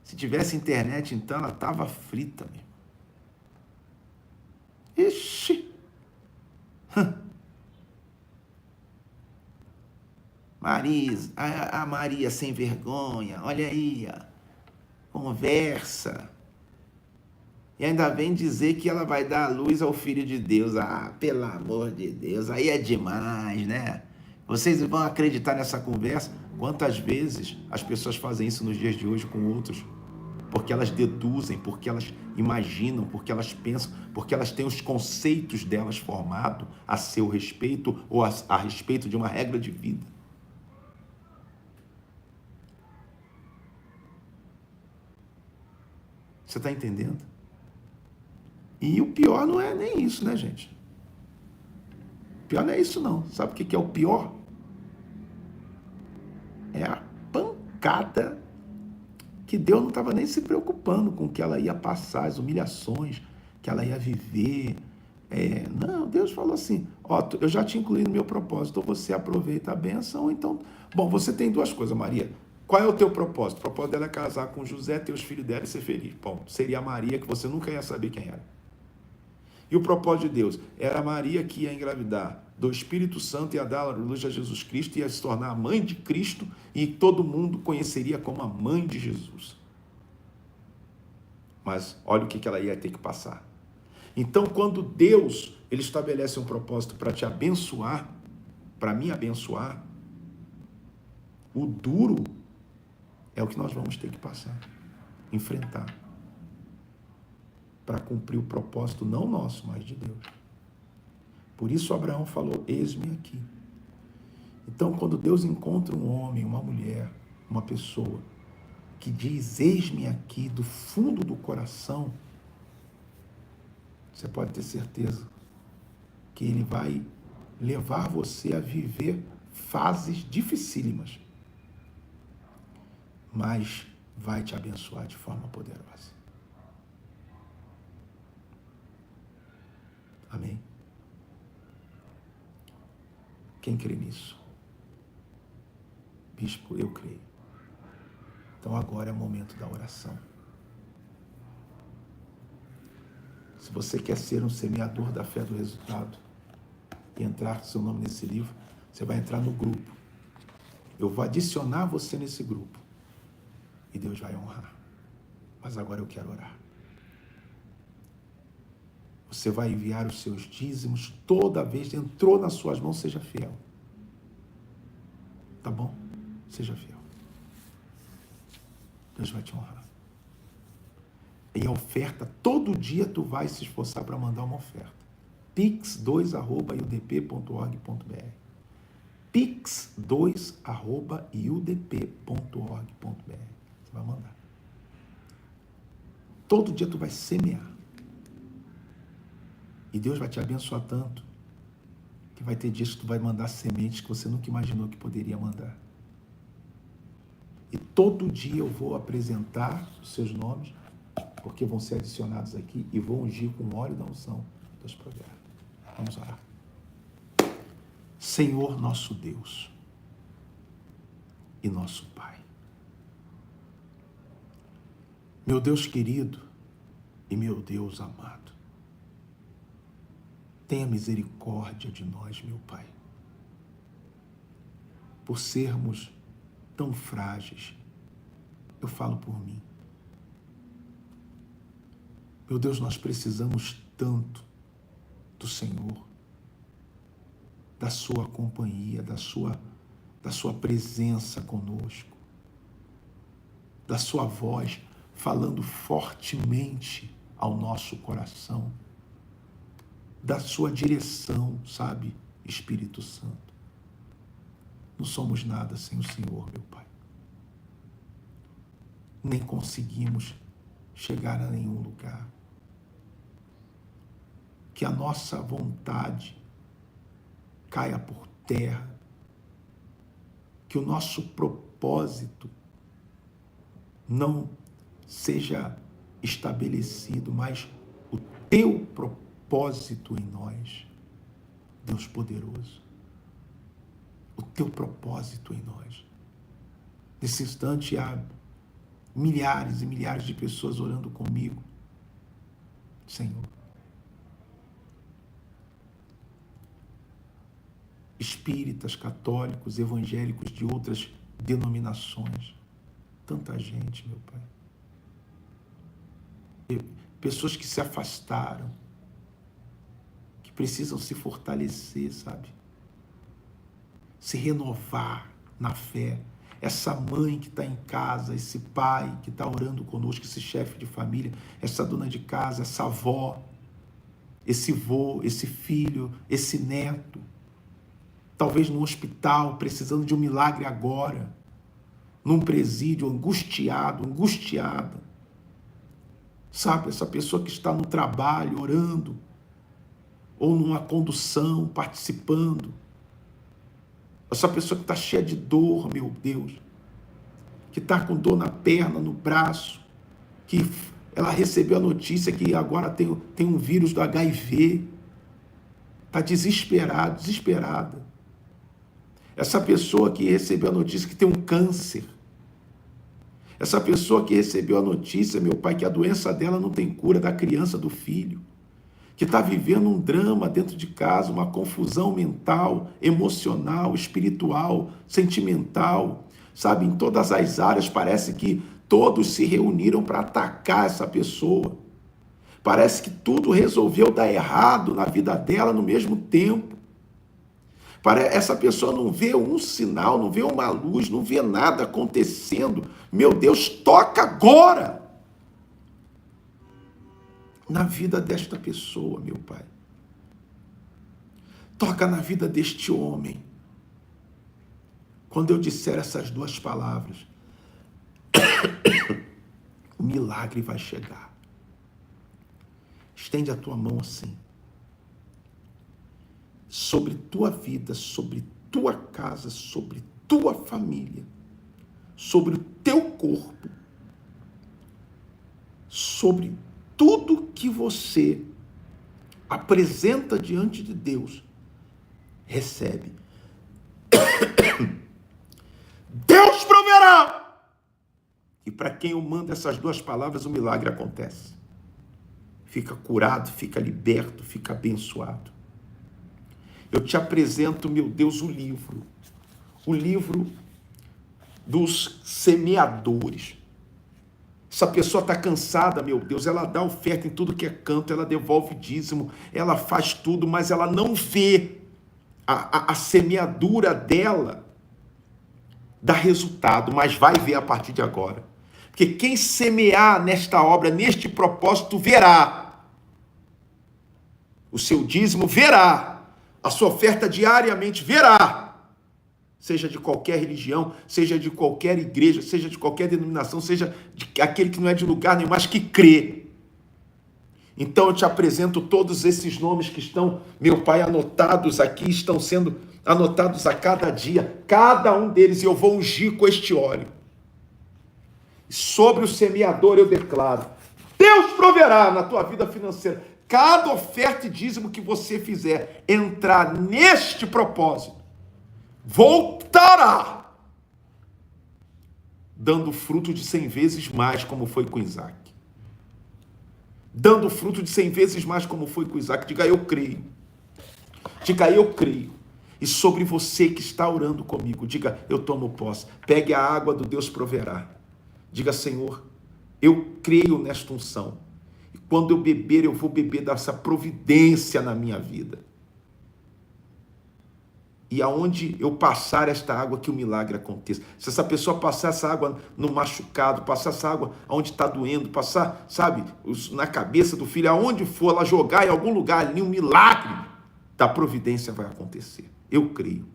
Se tivesse internet, então, ela estava frita mesmo. Ixi! Marisa, a Maria sem vergonha, olha aí, conversa. E ainda vem dizer que ela vai dar a luz ao Filho de Deus. Ah, pelo amor de Deus, aí é demais, né? Vocês vão acreditar nessa conversa? Quantas vezes as pessoas fazem isso nos dias de hoje com outros? Porque elas deduzem, porque elas imaginam, porque elas pensam, porque elas têm os conceitos delas formados a seu respeito ou a respeito de uma regra de vida. Você está entendendo? E o pior não é nem isso, né, gente? O pior não é isso, não. Sabe o que é o pior? É a pancada que Deus não estava nem se preocupando com o que ela ia passar, as humilhações que ela ia viver. Não, Deus falou assim, eu já te incluí no meu propósito, ou você aproveita a bênção, ou então... Bom, você tem duas coisas, Maria. Qual é o teu propósito? O propósito dela é casar com José, ter os filhos dela e ser feliz. Bom, seria a Maria, que você nunca ia saber quem era. E o propósito de Deus era a Maria que ia engravidar do Espírito Santo, ia dar a luz a Jesus Cristo, ia se tornar a mãe de Cristo e todo mundo conheceria como a mãe de Jesus. Mas olha o que ela ia ter que passar. Então, quando Deus ele estabelece um propósito para te abençoar, para me abençoar, o duro é o que nós vamos ter que passar, enfrentar. para cumprir o propósito não nosso, mas de Deus. Por isso Abraão falou, eis-me aqui. Então, quando Deus encontra um homem, uma mulher, uma pessoa, que diz, eis-me aqui, do fundo do coração, você pode ter certeza que ele vai levar você a viver fases dificílimas, mas vai te abençoar de forma poderosa. Amém? Quem crê nisso? Bispo, eu creio. Então agora é o momento da oração. Se você quer ser um semeador da fé do resultado e entrar com seu nome nesse livro, você vai entrar no grupo. Eu vou adicionar você nesse grupo. E Deus vai honrar. Mas agora eu quero orar. Você vai enviar os seus dízimos toda vez que entrou nas suas mãos, seja fiel. Tá bom? Seja fiel. Deus vai te honrar. E a oferta, todo dia tu vai se esforçar para mandar uma oferta. pix2@iudp.org.br pix2@iudp.org.br. Você vai mandar. Todo dia tu vai semear. E Deus vai te abençoar tanto que vai ter dias que tu vai mandar sementes que você nunca imaginou que poderia mandar. E todo dia eu vou apresentar os seus nomes, porque vão ser adicionados aqui, e vou ungir com o óleo da unção dos projetos. Vamos orar. Senhor nosso Deus e nosso Pai, meu Deus querido e meu Deus amado, tenha misericórdia de nós, meu Pai, por sermos tão frágeis. Eu falo por mim. Meu Deus, nós precisamos tanto do Senhor, da sua companhia, da sua presença conosco, da sua voz falando fortemente ao nosso coração, da sua direção, sabe, Espírito Santo. Não somos nada sem o Senhor, meu Pai. Nem conseguimos chegar a nenhum lugar. Que a nossa vontade caia por terra. Que o nosso propósito não seja estabelecido, mas o teu propósito em nós, Deus poderoso. O teu propósito em nós. Nesse instante há milhares e milhares de pessoas orando comigo. Senhor, espíritas, católicos, evangélicos de outras denominações, tanta gente, meu Pai. Pessoas que se afastaram, que precisam se fortalecer, sabe? Se renovar na fé. Essa mãe que está em casa, esse pai que está orando conosco, esse chefe de família, essa dona de casa, essa avó, esse vô, esse filho, esse neto, talvez no hospital, precisando de um milagre agora, num presídio, angustiado, angustiada. Sabe, essa pessoa que está no trabalho, orando, ou numa condução, participando. Essa pessoa que está cheia de dor, meu Deus, que está com dor na perna, no braço, que ela recebeu a notícia que agora tem um vírus do HIV, está desesperada. Essa pessoa que recebeu a notícia que tem um câncer, essa pessoa que recebeu a notícia, meu Pai, que a doença dela não tem cura, da criança, do filho, que está vivendo um drama dentro de casa, uma confusão mental, emocional, espiritual, sentimental, sabe? Em todas as áreas parece que todos se reuniram para atacar essa pessoa. Parece que tudo resolveu dar errado na vida dela no mesmo tempo. Essa pessoa não vê um sinal, não vê uma luz, não vê nada acontecendo. Meu Deus, toca agora! na vida desta pessoa, meu Pai. Toca na vida deste homem. Quando eu disser essas duas palavras, o milagre vai chegar. Estende a tua mão assim, sobre tua vida, sobre tua casa, sobre tua família, sobre o teu corpo, sobre tudo que você apresenta diante de Deus. Recebe. Deus proverá. E para quem eu mando essas duas palavras, o milagre acontece. Fica curado, fica liberto, fica abençoado. Eu te apresento, meu Deus, o livro dos semeadores. Essa pessoa está cansada, meu Deus, ela dá oferta em tudo que é canto, ela devolve dízimo, ela faz tudo, mas ela não vê a semeadura dela dar resultado, mas vai ver a partir de agora. Porque quem semear nesta obra, neste propósito, verá. O seu dízimo verá. A sua oferta diariamente verá. Seja de qualquer religião, seja de qualquer igreja, seja de qualquer denominação, seja de aquele que não é de lugar nenhum, mas que crê. Então eu te apresento todos esses nomes que estão, meu Pai, anotados aqui, estão sendo anotados a cada dia, cada um deles, e eu vou ungir com este óleo. Sobre o semeador eu declaro, Deus proverá na tua vida financeira. Cada oferta e dízimo que você fizer entrar neste propósito, voltará, dando fruto de 100 vezes mais, como foi com Isaac. Dando fruto de 100 vezes mais, como foi com Isaac. Diga, eu creio. Diga, eu creio. E sobre você que está orando comigo, diga, eu tomo posse. Pegue a água do Deus proverá. Diga, Senhor, eu creio nesta unção. E quando eu beber, eu vou beber dessa providência na minha vida. E aonde eu passar esta água, que o milagre aconteça. Se essa pessoa passar essa água no machucado, passar essa água onde está doendo, passar, sabe, na cabeça do filho, aonde for, ela jogar em algum lugar ali, um milagre da providência vai acontecer. Eu creio.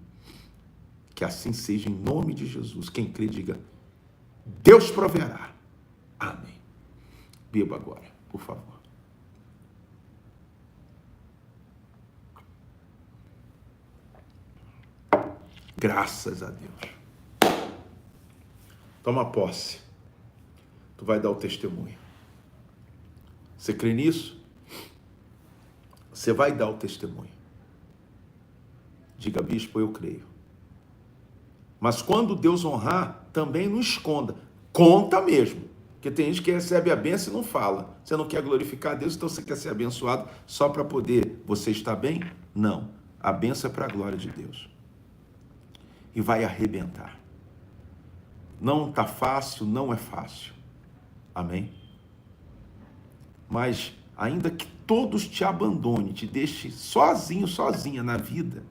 Que assim seja em nome de Jesus. Quem crê, diga, Deus proverá. Amém. Beba agora, por favor. Graças a Deus. Toma posse. Tu vai dar o testemunho. Você crê nisso? Você vai dar o testemunho. Diga, bispo, eu creio. Mas quando Deus honrar, também não esconda. Conta mesmo. Porque tem gente que recebe a bênção e não fala. Você não quer glorificar a Deus, então você quer ser abençoado só para poder você estar bem? Não. A bênção é para a glória de Deus. E vai arrebentar. Não está fácil, não é fácil. Amém? Mas ainda que todos te abandonem, te deixem sozinho, sozinha na vida,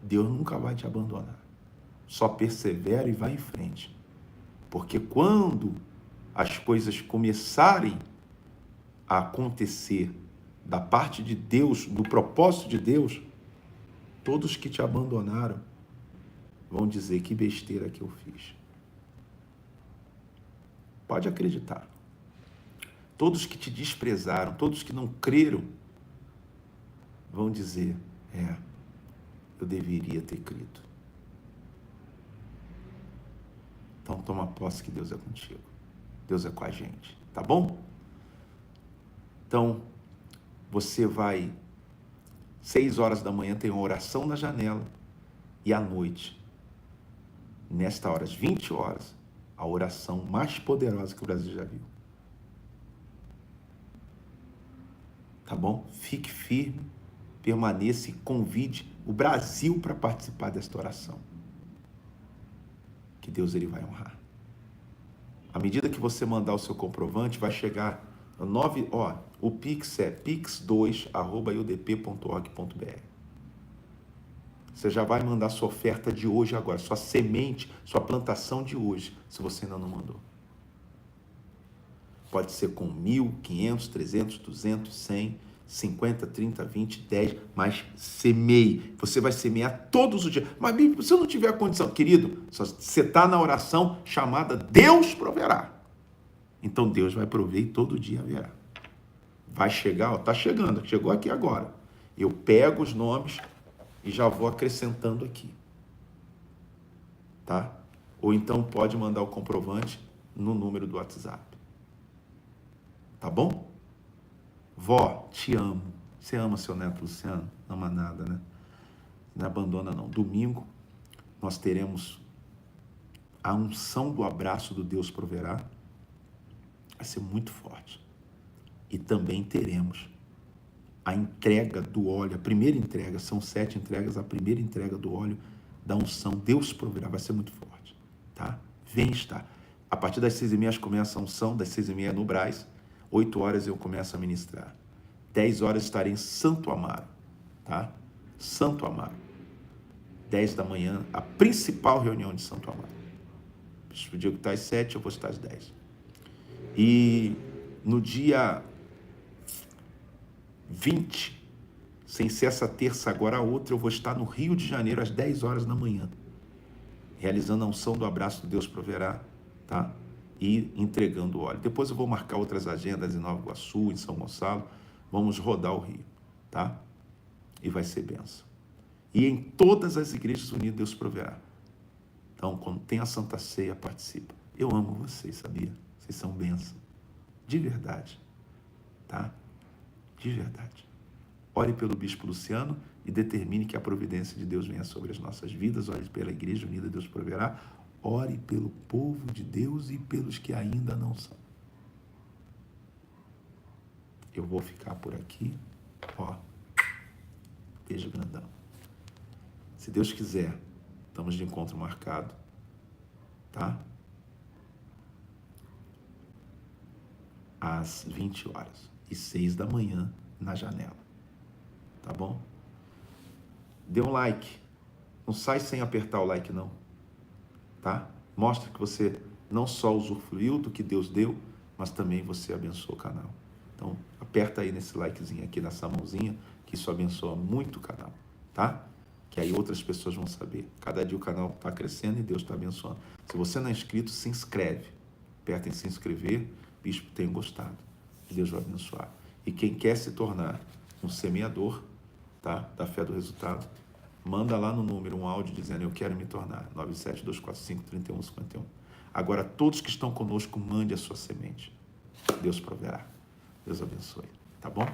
Deus nunca vai te abandonar. Só persevera e vai em frente. Porque quando as coisas começarem a acontecer da parte de Deus, do propósito de Deus, todos que te abandonaram vão dizer, que besteira que eu fiz. Pode acreditar. Todos que te desprezaram, todos que não creram, vão dizer, eu deveria ter crido. Então toma posse que Deus é contigo. Deus é com a gente, tá bom? Então, você vai, 6 horas da manhã tem uma oração na janela, e à noite, nesta hora, às 20 horas, a oração mais poderosa que o Brasil já viu. Tá bom? Fique firme, permaneça e convide o Brasil para participar desta oração. Que Deus ele vai honrar. À medida que você mandar o seu comprovante, vai chegar a o Pix é pix2@iudp.org.br. Você já vai mandar sua oferta de hoje agora, sua semente, sua plantação de hoje, se você ainda não mandou. Pode ser com 1.000, 500, 300, 200, 100, 50, 30, 20, 10, mas semeie. Você vai semear todos os dias. Mas, se eu não tiver a condição, querido, você está na oração chamada Deus proverá. Então, Deus vai prover e todo dia haverá. Vai chegar, está chegando, chegou aqui agora. Eu pego os nomes e já vou acrescentando aqui. Tá? Ou então pode mandar o comprovante no número do WhatsApp. Tá bom? Vó, te amo. Você ama seu neto Luciano? Não ama nada, né? Não abandona não. Domingo nós teremos a unção do abraço do Deus proverá. Vai ser muito forte. E também teremos a entrega do óleo, a primeira entrega, são 7 entregas, a primeira entrega do óleo da unção, Deus proverá, vai ser muito forte, tá? Vem estar. A partir das 6h30 começa a unção, das 6h30 no Brás, 8 horas eu começo a ministrar. 10 horas estarei em Santo Amaro, tá? Santo Amaro. 10 da manhã, a principal reunião de Santo Amaro. O dia que está às 7, eu vou estar às 10. E no dia 20, sem ser essa terça, agora a outra, eu vou estar no Rio de Janeiro às 10 horas da manhã, realizando a unção do abraço do Deus proverá, tá? E entregando o óleo. Depois eu vou marcar outras agendas em Nova Iguaçu, em São Gonçalo, vamos rodar o Rio, tá? E vai ser bênção. E em todas as igrejas unidas Deus proverá. Então, quando tem a Santa Ceia, participa. Eu amo vocês, sabia? Vocês são bênção. De verdade, tá? De verdade. Ore pelo Bispo Luciano e determine que a providência de Deus venha sobre as nossas vidas. Ore pela Igreja Unida, Deus proverá. Ore pelo povo de Deus e pelos que ainda não são. Eu vou ficar por aqui. Ó, beijo grandão. Se Deus quiser, estamos de encontro marcado, tá? Às 20 horas e 6 da manhã na janela. Tá bom? Dê um like. Não sai sem apertar o like, não. Tá? Mostra que você não só usufruiu do que Deus deu, mas também você abençoa o canal. Então, aperta aí nesse likezinho aqui, nessa mãozinha, que isso abençoa muito o canal. Tá? Que aí outras pessoas vão saber. Cada dia o canal está crescendo e Deus está abençoando. Se você não é inscrito, se inscreve. Aperta em se inscrever. Bispo, tenho gostado. Deus vai abençoar. E quem quer se tornar um semeador, tá, da fé do resultado, manda lá no número um áudio dizendo: eu quero me tornar. 972453151. Agora, todos que estão conosco, mande a sua semente. Deus proverá. Deus abençoe. Tá bom?